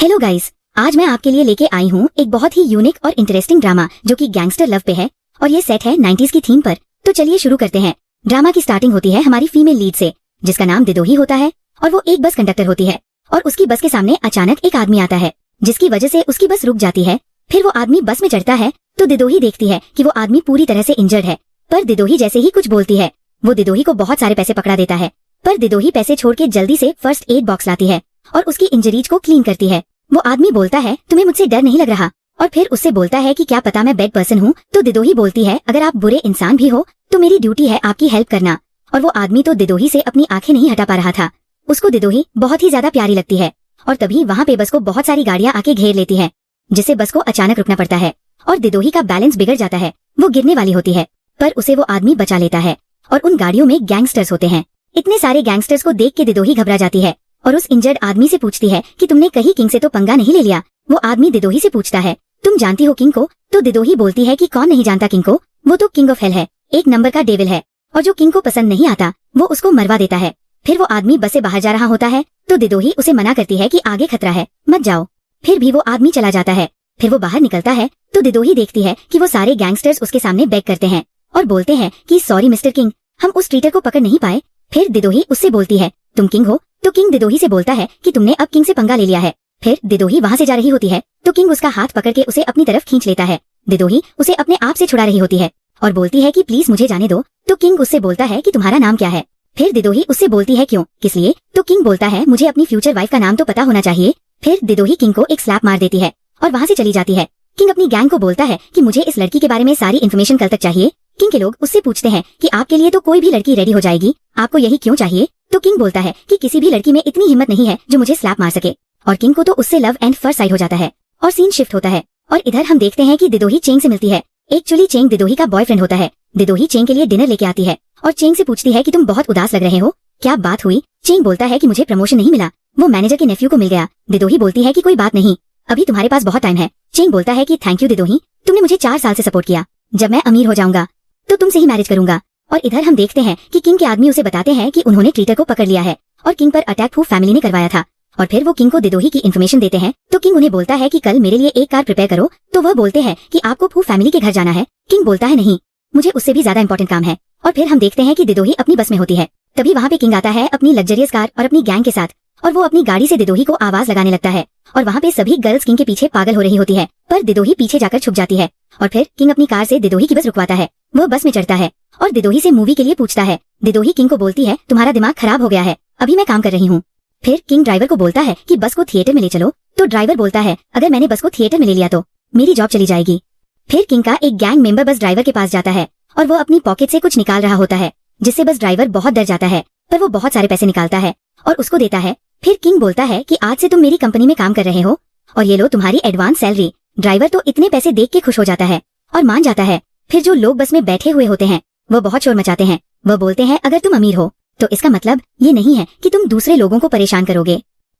Hello guys, आज मैं आपके लिए लेके आई हूँ एक बहुत ही यूनिक और इंटरेस्टिंग ड्रामा जो कि गैंगस्टर लव पे है और ये सेट है 90s की थीम पर। तो चलिए शुरू करते हैं। ड्रामा की स्टार्टिंग होती है हमारी फीमेल लीड से, जिसका नाम दिदोही होता है और वो एक बस कंडक्टर होती है और उसकी बस के सामने अचानक एक आदमी आता है जिसकी वजह से उसकी बस रुक जाती है। फिर वो आदमी बस में चढ़ता है तो दिदोही देखती है कि वो आदमी पूरी तरह से इंजर्ड है, पर दिदोही जैसे ही कुछ बोलती है वो दिदोही को बहुत सारे पैसे पकड़ा देता है। पर दिदोही पैसे छोड़ के जल्दी से फर्स्ट एड बॉक्स लाती है और उसकी इंजरीज को क्लीन करती है। वो आदमी बोलता है तुम्हें मुझसे डर नहीं लग रहा, और फिर उससे बोलता है कि क्या पता मैं बैड पर्सन हूँ। तो दिदोही बोलती है अगर आप बुरे इंसान भी हो तो मेरी ड्यूटी है आपकी हेल्प करना। और वो आदमी तो दिदोही से अपनी आंखें नहीं हटा पा रहा था। उसको दिदोही बहुत ही ज्यादा प्यारी लगती है और तभी वहाँ पे बस को बहुत सारी गाड़ियाँ आके घेर लेती है, जिससे बस को अचानक रुकना पड़ता है और दिदोही का बैलेंस बिगड़ जाता है। वो गिरने वाली होती है पर उसे वो आदमी बचा लेता है और उन गाड़ियों में गैंगस्टर्स होते हैं। इतने सारे गैंगस्टर्स को देख के दिदोही घबरा जाती है और उस इंजर्ड आदमी से पूछती है कि तुमने कहीं किंग से तो पंगा नहीं ले लिया। वो आदमी दिदोही से पूछता है तुम जानती हो किंग को? तो दिदोही बोलती है कि कौन नहीं जानता किंग को, वो तो किंग ऑफ हेल है, एक नंबर का डेविल है और जो किंग को पसंद नहीं आता वो उसको मरवा देता है। फिर वो आदमी बस से बाहर जा रहा होता है तो दिदोही उसे मना करती है कि आगे खतरा है, मत जाओ। फिर भी वो आदमी चला जाता है। फिर वो बाहर निकलता है तो दिदोही देखती है कि वो सारे गैंगस्टर्स उसके सामने बैक करते हैं और बोलते हैं कि सॉरी मिस्टर किंग, हम उस ट्रीटर को पकड़ नहीं पाए। फिर दिदोही उससे बोलती है तुम किंग हो? तो किंग दिदोही से बोलता है कि तुमने अब किंग से पंगा ले लिया है। फिर दिदोही वहाँ से जा रही होती है तो किंग उसका हाथ पकड़ के उसे अपनी तरफ खींच लेता है। दिदोही उसे अपने आप से छुड़ा रही होती है और बोलती है कि प्लीज मुझे जाने दो। तो किंग उससे बोलता है कि तुम्हारा नाम क्या है? फिर दिदोही उससे बोलती है क्यों, किस लिए? तो किंग बोलता है मुझे अपनी फ्यूचर वाइफ का नाम तो पता होना चाहिए। फिर दिदोही किंग को एक स्लैप मार देती है और वहाँ से चली जाती है। किंग अपनी गैंग को बोलता है कि मुझे इस लड़की के बारे में सारी इन्फॉर्मेशन कल तक चाहिए। किंग के लोग उससे पूछते हैं कि आपके लिए तो कोई भी लड़की रेडी हो जाएगी, आपको यही क्यों चाहिए? तो किंग बोलता है कि किसी भी लड़की में इतनी हिम्मत नहीं है जो मुझे स्लैप मार सके। और किंग को तो उससे लव एंड फर्स्ट साइड हो जाता है और सीन शिफ्ट होता है और इधर हम देखते हैं कि दिदोही चेंग से मिलती है। एक्चुअली चेंग दिदोही का बॉयफ्रेंड होता है। दिदोही चेंग के लिए डिनर लेके आती है और चेंग से पूछती है कि तुम बहुत उदास लग रहे हो, क्या बात हुई? चेंग बोलता है कि मुझे प्रमोशन नहीं मिला, वो मैनेजर के नेफ्यू को मिल गया। दिदोही बोलती है कि कोई बात नहीं, अभी तुम्हारे पास बहुत टाइम है। चेंग बोलता है कि थैंक यू दिदोही, तुमने मुझे 4 साल से सपोर्ट किया, जब मैं अमीर हो जाऊंगा तो तुमसे ही मैरिज करूंगा। और इधर हम देखते हैं कि किंग के आदमी उसे बताते हैं कि उन्होंने ट्रीटर को पकड़ लिया है और किंग पर अटैक फू फैमिली ने करवाया था। और फिर वो किंग को दिदोही की इन्फॉर्मेशन देते हैं तो किंग उन्हें बोलता है कि कल मेरे लिए एक कार प्रिपेयर करो। तो वह बोलते हैं कि आपको फू फैमिली के घर जाना है। किंग बोलता है नहीं, मुझे उससे भी ज्यादा इंपॉर्टेंट काम है। और फिर हम देखते हैं कि दिदोही अपनी बस में होती है। तभी वहाँ पे किंग आता है अपनी लग्जरियस कार और अपनी गैंग के साथ और वो अपनी गाड़ी से दिदोही को आवाज लगाने लगता है और वहाँ पे सभी गर्ल्स किंग के पीछे पागल हो रही होती है, पर दिदोही पीछे जाकर छुप जाती है। और फिर किंग अपनी कार से दिदोही की बस रुकवाता है। वो बस में चढ़ता है और दिदोही से मूवी के लिए पूछता है। दिदोही किंग को बोलती है तुम्हारा दिमाग खराब हो गया है, अभी मैं काम कर रही हूँ। फिर किंग ड्राइवर को बोलता है कि बस को थिएटर में ले चलो। तो ड्राइवर बोलता है अगर मैंने बस को थिएटर में ले लिया तो मेरी जॉब चली जाएगी। फिर किंग का एक गैंग मेंबर बस ड्राइवर के पास जाता है और वो अपनी पॉकेट से कुछ निकाल रहा होता है, जिससे बस ड्राइवर बहुत डर जाता है, पर वो बहुत सारे पैसे निकालता है और उसको देता है। फिर किंग बोलता है कि आज से तुम मेरी कंपनी में काम कर रहे हो और ये लो तुम्हारी एडवांस सैलरी। ड्राइवर तो इतने पैसे देख के खुश हो जाता है और मान जाता है। फिर जो लोग बस में बैठे हुए होते हैं वो बहुत शोर मचाते हैं। वो बोलते हैं अगर तुम अमीर हो तो इसका मतलब ये नहीं है कि तुम दूसरे लोगों को परेशान करोगे।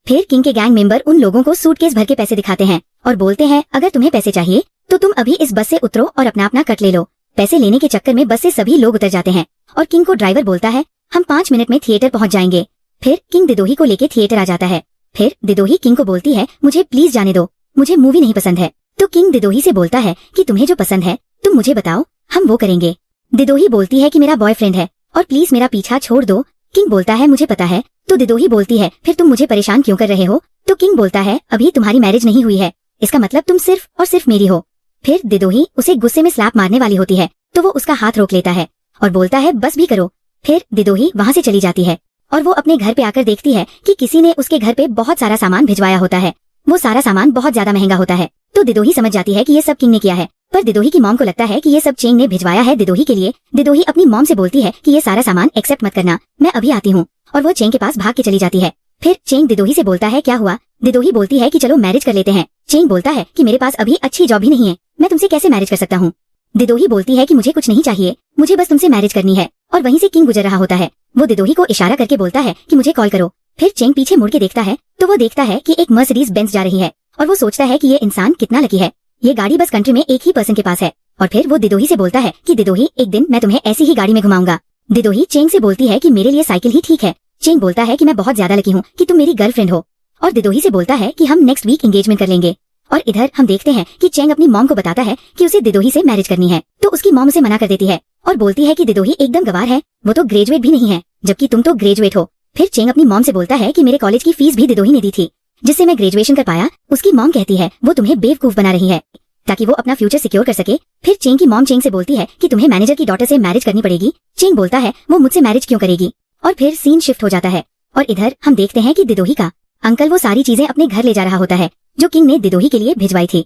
फिर किंग के गैंग मेंबर उन लोगों को सूटकेस भर के पैसे दिखाते हैं और बोलते हैं अगर तुम्हें पैसे चाहिए तो तुम अभी इस बस से उतरो और अपना अपना कट ले लो। पैसे लेने के चक्कर में बस से सभी लोग उतर जाते हैं और किंग को ड्राइवर बोलता है हम 5 मिनट में थिएटर पहुंच जाएंगे। फिर किंग दिदोही को लेके थिएटर आ जाता है। फिर दिदोही किंग को बोलती है मुझे प्लीज जाने दो, मुझे मूवी नहीं पसंद है। तो किंग दिदोही से बोलता है कि तुम्हें जो पसंद है तुम मुझे बताओ, हम वो करेंगे। दिदोही बोलती है कि मेरा बॉयफ्रेंड है और प्लीज मेरा पीछा छोड़ दो। किंग बोलता है मुझे पता है। तो दिदोही बोलती है फिर तुम मुझे परेशान क्यों कर रहे हो? तो किंग बोलता है अभी तुम्हारी मैरिज नहीं हुई है, इसका मतलब तुम सिर्फ और सिर्फ मेरी हो। फिर दिदोही उसे गुस्से में स्लैप मारने वाली होती है तो वो उसका हाथ रोक लेता है और बोलता है बस भी करो। फिर दिदोही वहाँ से चली जाती है और वो अपने घर पे आकर देखती है कि किसी ने उसके घर पे बहुत सारा सामान भिजवाया होता है। वो सारा सामान बहुत ज्यादा महंगा होता है। तो दिदोही समझ जाती है कि ये सब किंग ने किया है, पर दिदोही की मॉम को लगता है कि ये सब चेंग ने भिजवाया है दिदोही के लिए। दिदोही अपनी मॉम से बोलती है कि ये सारा सामान एक्सेप्ट मत करना, मैं अभी आती हूँ। और वो चेंग के पास भाग के चली जाती है। फिर चेंग दिदोही से बोलता है क्या हुआ? दिदोही बोलती है कि चलो मैरिज कर लेते हैं। चेंग बोलता है कि मेरे पास अभी अच्छी जॉब भी नहीं है, मैं तुमसे कैसे मैरिज कर सकता हूँ? दिदोही बोलती है कि मुझे कुछ नहीं चाहिए, मुझे बस तुमसे मैरिज करनी है। और वहीं से किंग गुजर रहा होता है। वो दिदोही को इशारा करके बोलता है कि मुझे कॉल करो। फिर चेंग पीछे मुड़ के देखता है तो वो देखता है कि एक मर्सिडीज बेंज जा रही है और वो सोचता है कि ये इंसान कितना लकी है, ये गाड़ी बस कंट्री में एक ही पर्सन के पास है। और फिर वो दिदोही से बोलता है कि दिदोही एक दिन मैं तुम्हें ऐसी ही गाड़ी में घुमाऊंगा। दिदोही चेंग से बोलती है कि मेरे लिए साइकिल ही ठीक है। चेंग बोलता है कि मैं बहुत ज्यादा लकी हूँ कि तुम मेरी गर्लफ्रेंड हो। और दिदोही से बोलता है कि हम नेक्स्ट वीक एंगेजमेंट कर लेंगे। और इधर हम देखते हैं कि चेंग अपनी मॉम को बताता है कि उसे दिदोही से मैरिज करनी है, तो उसकी मॉम उसे मना कर देती है और बोलती है कि दिदोही एकदम गवार है, वो तो ग्रेजुएट भी नहीं है, जबकि तुम तो ग्रेजुएट हो। फिर चेंग अपनी मॉम से बोलता है कि मेरे कॉलेज की फीस भी दिदोही ने दी थी, जिससे मैं ग्रेजुएशन कर पाया। उसकी मॉम कहती है वो तुम्हें बेवकूफ बना रही है ताकि वो अपना फ्यूचर सिक्योर कर सके। फिर चेंग की मॉम चेंग से बोलती है कि तुम्हें मैनेजर की डॉटर से मैरिज करनी पड़ेगी। चेंग बोलता है वो मुझसे मैरिज क्यों करेगी, और फिर सीन शिफ्ट हो जाता है और इधर हम देखते हैं कि दिदोही का अंकल वो सारी चीजें अपने घर ले जा रहा होता है जो किंग ने दिदोही के लिए भिजवाई थी।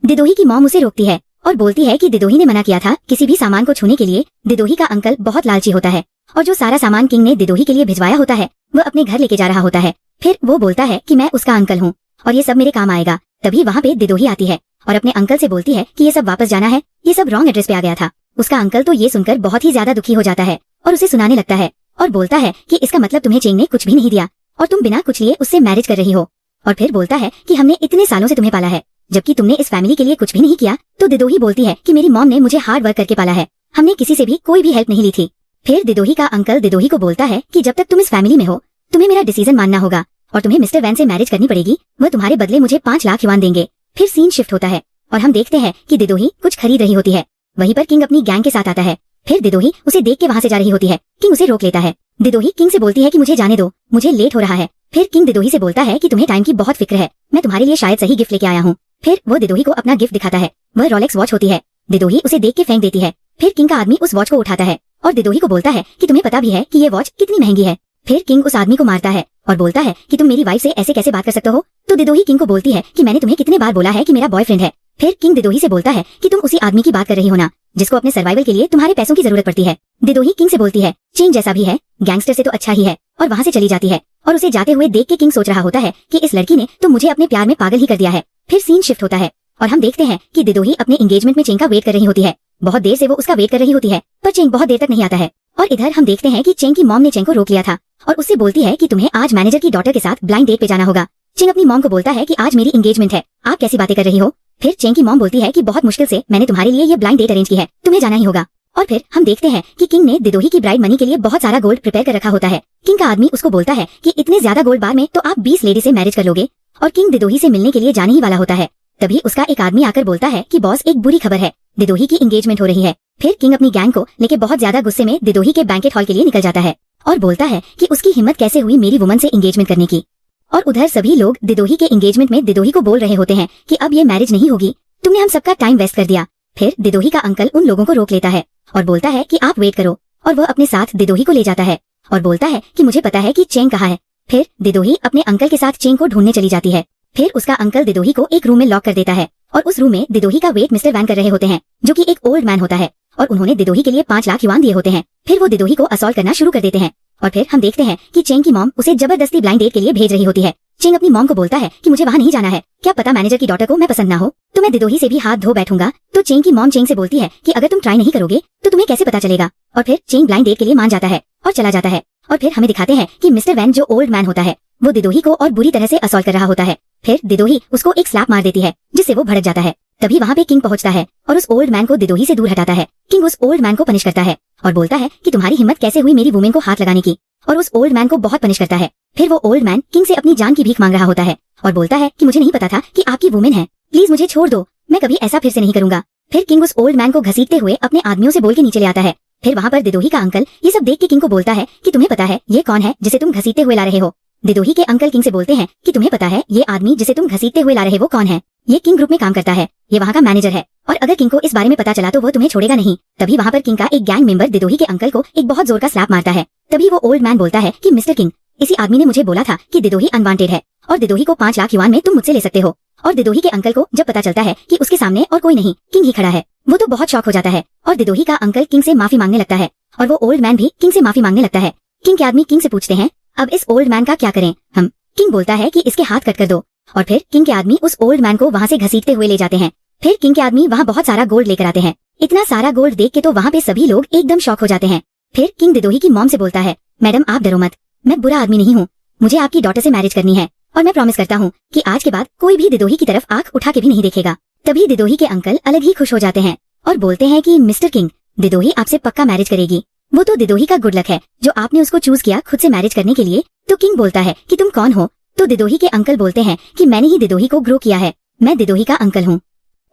दिदोही की मॉम उसे रोकती है और बोलती है कि दिदोही ने मना किया था किसी भी सामान को छूने के लिए। दिदोही का अंकल बहुत लालची होता है और जो सारा सामान किंग ने दिदोही के लिए भिजवाया होता है वो अपने घर लेके जा रहा होता है। फिर वो बोलता है कि मैं उसका अंकल हूँ और ये सब मेरे काम आएगा। तभी वहाँ पे दिदोही आती है और अपने अंकल से बोलती है कि ये सब वापस जाना है, ये सब रॉन्ग एड्रेस पे आ गया था। उसका अंकल तो ये सुनकर बहुत ही ज्यादा दुखी हो जाता है और उसे सुनाने लगता है और बोलता है कि इसका मतलब तुम्हें चेंग ने कुछ भी नहीं दिया और तुम बिना कुछ लिए उससे मैरिज कर रही हो। और फिर बोलता है कि हमने इतने सालों से तुम्हें पाला है जबकि तुमने इस फैमिली के लिए कुछ भी नहीं किया। तो दिदोही बोलती है कि मेरी मॉम ने मुझे हार्ड वर्क करके पाला है, हमने किसी से भी कोई भी हेल्प नहीं ली थी। फिर दिदोही का अंकल दिदोही को बोलता है कि जब तक तुम इस फैमिली में हो तुम्हें मेरा डिसीजन मानना होगा और तुम्हें मिस्टर वैन से मैरिज करनी पड़ेगी, वह तुम्हारे बदले मुझे 5 लाख युआन देंगे। फिर सीन शिफ्ट होता है और हम देखते हैं कि दिदोही कुछ खरीद रही होती है, वहीं पर किंग अपनी गैंग के साथ आता है। फिर दिदोही उसे देख के वहाँ से जा रही होती है, किंग उसे रोक लेता है। दिदोही किंग से बोलती है कि मुझे जाने दो, मुझे लेट हो रहा है। फिर किंग दिदोही से बोलता है कि तुम्हें टाइम की बहुत फिक्र है, मैं तुम्हारे लिए शायद सही गिफ्ट लेके आया हूँ। फिर वो दिदोही को अपना गिफ्ट दिखाता है, वह रोलेक्स वॉच होती है। दिदोही उसे देख के फेंक देती है। फिर किंग का आदमी उस वॉच को उठाता है और दिदोही को बोलता है कि तुम्हें पता भी है कि ये वॉच कितनी महंगी है। फिर किंग उस आदमी को मारता है और बोलता है कि तुम मेरी वाइफ से ऐसे कैसे बात कर सकते हो। तो दिदोही किंग को बोलती है कि मैंने तुम्हें कितने बार बोला है कि मेरा बॉयफ्रेंड है। फिर किंग दिदोही से बोलता है कि तुम उसी आदमी की बात कर रही हो ना जिसको अपने सर्वाइवल के लिए तुम्हारे पैसों की जरूरत पड़ती है। दिदोही किंग से बोलती है चेंज जैसा भी है, गैंगस्टर से तो अच्छा ही है, और वहाँ से चली जाती है। और उसे जाते हुए देख के किंग सोच रहा होता है कि इस लड़की ने तो मुझे अपने प्यार में पागल ही कर दिया है। फिर सीन शिफ्ट होता है और हम देखते हैं कि दिदोही अपने एंगेजमेंट में चेंग का वेट कर रही होती है। बहुत देर से वो उसका वेट कर रही होती है पर चेंग बहुत देर तक नहीं आता है। और इधर हम देखते हैं कि चेंग की मॉम ने चेंग को रोक लिया था और उससे बोलती है कि तुम्हें आज मैनेजर की डॉटर के साथ ब्लाइंड डेट पे जाना होगा। चेंग अपनी मॉम को बोलता है कि आज मेरी एंगेजमेंट है, आप कैसी बातें कर रही हो। फिर चेंग की मॉम बोलती है कि बहुत मुश्किल से मैंने तुम्हारे लिए ये ब्लाइंड डेट अरेंज की है, तुम्हें जाना ही होगा। और फिर हम देखते हैं कि किंग ने दिदोही की ब्राइड मनी के लिए बहुत सारा गोल्ड प्रिपेयर कर रखा होता है। किंग का आदमी उसको बोलता है कि इतने ज्यादा गोल्ड बार में तो आप 20 लेडी से मैरिज कर लोगे। और किंग दिदोही से मिलने के लिए जाने ही वाला होता है। तभी उसका एक आदमी आकर बोलता है कि बॉस एक बुरी खबर है, दिदोही की एंगेजमेंट हो रही है। फिर किंग अपनी गैंग को लेके बहुत ज्यादा गुस्से में दिदोही के बैंकेट हॉल के लिए निकल जाता है और बोलता है कि उसकी हिम्मत कैसे हुई मेरी वुमन से एंगेजमेंट करने की। और उधर सभी लोग दिदोही के एंगेजमेंट में दिदोही को बोल रहे होते हैं कि अब ये मैरिज नहीं होगी, तुमने हम सबका टाइम वेस्ट कर दिया। फिर दिदोही का अंकल उन लोगों को रोक लेता है और बोलता है कि आप वेट करो, और वह अपने साथ दिदोही को ले जाता है और बोलता है कि मुझे पता है कि चेंग कहाँ है। फिर दिदोही अपने अंकल के साथ चेंग को ढूंढने चली जाती है। फिर उसका अंकल दिदोही को एक रूम में लॉक कर देता है और उस रूम में दिदोही का वेट मिस्टर वैन कर रहे होते हैं जो कि एक ओल्ड मैन होता है और उन्होंने दिदोही के लिए 5 लाख युआन दिए होते हैं। फिर वो दिदोही को असॉल्ट करना शुरू कर देते हैं और फिर हम देखते हैं कि चेंग की मॉम उसे जबरदस्ती ब्लाइंड डेट के लिए भेज रही होती है। चेंग अपनी मॉम को बोलता है कि मुझे वहाँ नहीं जाना है, क्या पता मैनेजर की डॉटर को मैं पसंद ना हो तो मैं दिदोही से भी हाथ धो बैठूंगा। तो चेंग की मॉम चेंग से बोलती है कि अगर तुम ट्राई नहीं करोगे तो तुम्हें कैसे पता चलेगा। और फिर चेंग ब्लाइंड डेट के लिए मान जाता है और चला जाता है। और फिर हमें दिखाते हैं कि मिस्टर वैन जो ओल्ड मैन होता है वो दिदोही को और बुरी तरह से असॉल्ट कर रहा होता है। फिर दिदोही उसको एक स्लैप मार देती है जिससे वो भड़क जाता है। तभी वहाँ पे किंग पहुँचता है और उस ओल्ड मैन को दिदोही से दूर हटाता है। किंग उस ओल्ड मैन को पनिश करता है और बोलता है कि तुम्हारी हिम्मत कैसे हुई मेरी वुमेन को हाथ लगाने की, और उस ओल्ड मैन को बहुत पनिश करता है। फिर वो ओल्ड मैन किंग से अपनी जान की भीख मांग रहा होता है और बोलता है कि मुझे नहीं पता था कि आपकी वुमेन है, प्लीज मुझे छोड़ दो, मैं कभी ऐसा फिर से नहीं करूंगा। फिर किंग उस ओल्ड मैन को घसीटते हुए अपने आदमियों से बोल के नीचे ले आता है। फिर वहाँ पर दिदोही का अंकल ये सब देख के किंग को बोलता है कि तुम्हें पता है ये कौन है जिसे तुम घसीटते हुए ला रहे हो। दिदोही के अंकल किंग से बोलते हैं कि तुम्हें पता है ये आदमी जिसे तुम घसीटते हुए ला रहे हो कौन है, ये किंग ग्रुप में काम करता है, ये वहाँ का मैनेजर है, और अगर किंग को इस बारे में पता चला तो वो तुम्हें छोड़ेगा नहीं। तभी वहाँ पर किंग का एक गैंग मेंबर दिदोही के अंकल को एक बहुत जोर का स्लैप मारता है। तभी वो ओल्ड मैन बोलता है कि मिस्टर किंग, इसी आदमी ने मुझे बोला था कि दिदोही अनवांटेड है और दिदोही को 5 लाख युआन में तुम मुझसे ले सकते हो। और दिदोही के अंकल को जब पता चलता है कि उसके सामने और कोई नहीं किंग ही खड़ा है, वो तो बहुत शॉक हो जाता है और दिदोही का अंकल किंग से माफी मांगने लगता है और वो ओल्ड मैन भी किंग से माफी मांगने लगता है। किंग के आदमी किंग से पूछते हैं अब इस ओल्ड मैन का क्या करें हम। किंग बोलता है कि इसके हाथ कट कर दो, और फिर किंग के आदमी उस ओल्ड मैन को वहाँ से घसीटते हुए ले जाते हैं। फिर किंग के आदमी वहाँ बहुत सारा गोल्ड लेकर आते हैं। इतना सारा गोल्ड देख के तो वहाँ पे सभी लोग एकदम शॉक हो जाते हैं। फिर किंग दिदोही की मॉम से बोलता है मैडम आप डरो मत, मैं बुरा आदमी नहीं हूँ, मुझे आपकी डॉटर से मैरिज करनी है और मैं प्रॉमिस करता हूँ कि आज के बाद कोई भी दिदोही की तरफ आंख उठा के भी नहीं देखेगा। तभी दिदोही के अंकल अलग ही खुश हो जाते हैं और बोलते हैं कि मिस्टर किंग, दिदोही आपसे पक्का मैरिज करेगी, वो तो दिदोही का गुड लक है जो आपने उसको चूज किया खुद से मैरिज करने के लिए। तो किंग बोलता है कि तुम कौन हो, तो दिदोही के अंकल बोलते हैं कि मैंने ही दिदोही को ग्रो किया है, मैं दिदोही का अंकल हूँ।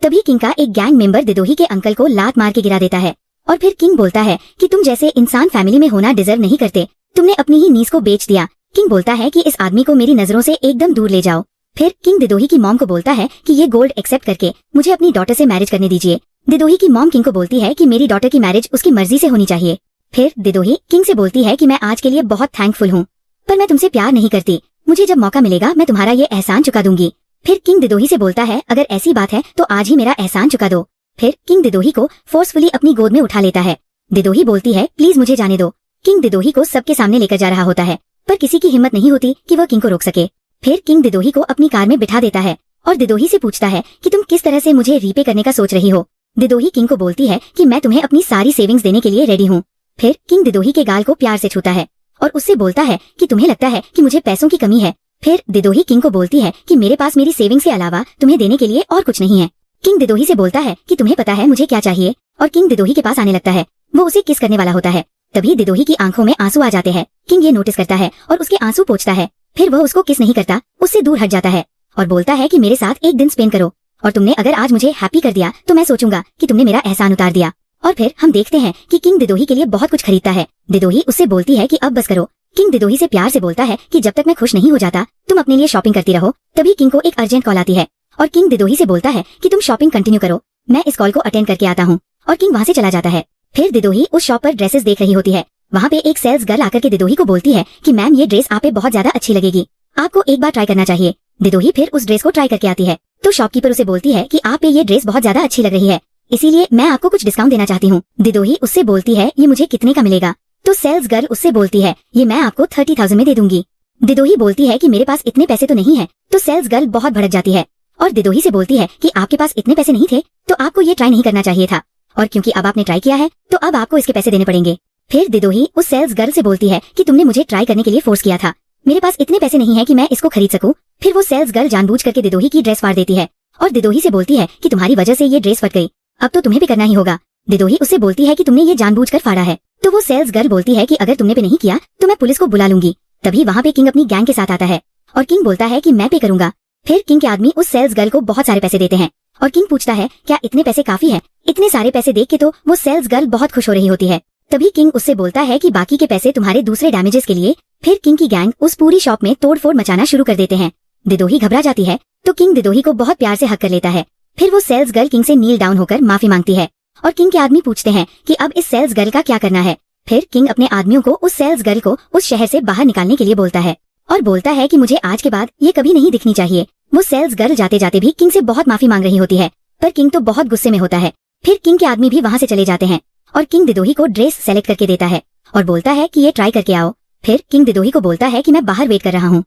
तभी किंग का एक गैंग मेंबर दिदोही के अंकल को लात मार के गिरा देता है और फिर किंग बोलता है कि तुम जैसे इंसान फैमिली में होना डिजर्व नहीं करते, तुमने अपनी ही नीज को बेच दिया। किंग बोलता है कि इस आदमी को मेरी नजरों से एकदम दूर ले जाओ। फिर किंग दिदोही की मॉम को बोलता है कि ये गोल्ड एक्सेप्ट करके मुझे अपनी डॉटर से मैरिज करने दीजिए। दिदोही की मॉम किंग को बोलती है कि मेरी डॉटर की मैरिज उसकी मर्जी से होनी चाहिए। फिर दिदोही किंग से बोलती है कि मैं आज के लिए बहुत थैंकफुल हूँ, पर मैं तुमसे प्यार नहीं करती, मुझे जब मौका मिलेगा मैं तुम्हारा ये एहसान चुका दूंगी। फिर किंग दिदोही से बोलता है अगर ऐसी बात है तो आज ही मेरा एहसान चुका दो। फिर किंग दिदोही को फोर्सफुली अपनी गोद में उठा लेता है। दिदोही बोलती है प्लीज मुझे जाने दो। किंग दिदोही को सबके सामने लेकर जा रहा होता है, पर किसी की हिम्मत नहीं होती कि वह किंग को रोक सके। फिर किंग दिदोही को अपनी कार में बिठा देता है और दिदोही से पूछता है कि तुम किस तरह से मुझे रीपे करने का सोच रही हो। दिदोही किंग को बोलती है कि मैं तुम्हें अपनी सारी सेविंग्स देने के लिए रेडी हूँ। फिर किंग दिदोही के गाल को प्यार से छूता है और उससे बोलता है कि तुम्हें लगता है कि मुझे पैसों की कमी है। फिर दिदोही किंग को बोलती है कि मेरे पास मेरी सेविंग्स के अलावा तुम्हें देने के लिए और कुछ नहीं है। किंग दिदोही से बोलता है कि तुम्हें पता है मुझे क्या चाहिए, और किंग दिदोही के पास आने लगता है। वो उसे किस करने वाला होता है। तभी दिदोही की आंखों में आंसू आ जाते हैं। किंग ये नोटिस करता है और उसके आंसू पोंछता है। फिर वह उसको किस नहीं करता, उससे दूर हट जाता है और बोलता है कि मेरे साथ एक दिन स्पेंड करो, और तुमने अगर आज मुझे हैप्पी कर दिया तो मैं सोचूंगा कि तुमने मेरा एहसान उतार दिया। और फिर हम देखते हैं कि किंग दिदोही के लिए बहुत कुछ खरीदता है। दिदोही उससे बोलती है कि अब बस करो। किंग दिदोही से प्यार से बोलता है कि जब तक मैं खुश नहीं हो जाता तुम अपने लिए शॉपिंग करती रहो। तभी किंग को एक अर्जेंट कॉल आती है और किंग दिदोही से बोलता है कि तुम शॉपिंग कंटिन्यू करो, मैं इस कॉल को अटेंड करके आता हूँ। और किंग वहाँ से चला जाता है। फिर दिदोही उस शॉप पर ड्रेसेस देख रही होती है। वहाँ पे एक सेल्स गर्ल आकर के दिदोही को बोलती है कि मैम ये ड्रेस आप पे बहुत ज्यादा अच्छी लगेगी, आपको एक बार ट्राई करना चाहिए। दिदोही फिर उस ड्रेस को ट्राई करके आती है तो शॉपकीपर उसे बोलती है कि आप पे ये ड्रेस बहुत ज्यादा अच्छी लग रही है, इसीलिए मैं आपको कुछ डिस्काउंट देना चाहती हूँ। दिदोही उससे बोलती है ये मुझे कितने का मिलेगा। तो सेल्स गर्ल उससे बोलती है ये मैं आपको 30,000 में दे दूंगी। दिदोही बोलती है कि मेरे पास इतने पैसे तो नहीं है। तो सेल्स गर्ल बहुत भड़क जाती है और दिदोही से बोलती है कि आपके पास इतने पैसे नहीं थे तो आपको ये ट्राई नहीं करना चाहिए था, और क्योंकि अब आपने ट्राई किया है तो अब आपको इसके पैसे देने पड़ेंगे। फिर दिदोही उस सेल्स गर्ल से बोलती है कि तुमने मुझे ट्राई करने के लिए फोर्स किया था, मेरे पास इतने पैसे नहीं है कि मैं इसको खरीद सकूं। फिर वो सेल्स गर्ल जानबूझ करके दिदोही की ड्रेस फाड़ देती है और दिदोही से बोलती है कि तुम्हारी वजह से ये ड्रेस फट गई, अब तो तुम्हें भी करना ही होगा। दिदोही उससे बोलती है कि तुमने ये जानबूझकर फाड़ा है। तो वो सेल्स गर्ल बोलती है कि अगर तुमने पे नहीं किया तो मैं पुलिस को बुला लूंगी। तभी वहाँ पे किंग अपनी गैंग के साथ आता है और किंग बोलता है कि मैं पे करूंगा। फिर किंग के आदमी उस सेल्स गर्ल को बहुत सारे पैसे देते हैं और किंग पूछता है क्या इतने पैसे काफी है। इतने सारे पैसे देख के तो वो सेल्स गर्ल बहुत खुश हो रही होती है। तभी किंग उससे बोलता है कि बाकी के पैसे तुम्हारे दूसरे डैमेजेस के लिए। फिर किंग की गैंग उस पूरी शॉप में तोड़फोड़ मचाना शुरू कर देते हैं। दिदोही घबरा जाती है तो किंग दिदोही को बहुत प्यार से हक कर लेता है। फिर वो सेल्स गर्ल किंग से नील डाउन होकर माफी मांगती है और किंग के आदमी पूछते हैं कि अब इस सेल्स गर्ल का क्या करना है। फिर किंग अपने आदमियों को उस सेल्स गर्ल को उस शहर से बाहर निकालने के लिए बोलता है और बोलता है कि मुझे आज के बाद ये कभी नहीं दिखनी चाहिए। वो सेल्स गर्ल जाते जाते भी किंग से बहुत माफी मांग रही होती है, पर किंग तो बहुत गुस्से में होता है। फिर किंग के आदमी भी वहाँ से चले जाते हैं और किंग दिदोही को ड्रेस सेलेक्ट करके देता है और बोलता है कि ये ट्राई करके आओ। फिर किंग दिदोही को बोलता है कि मैं बाहर वेट कर रहा हूँ।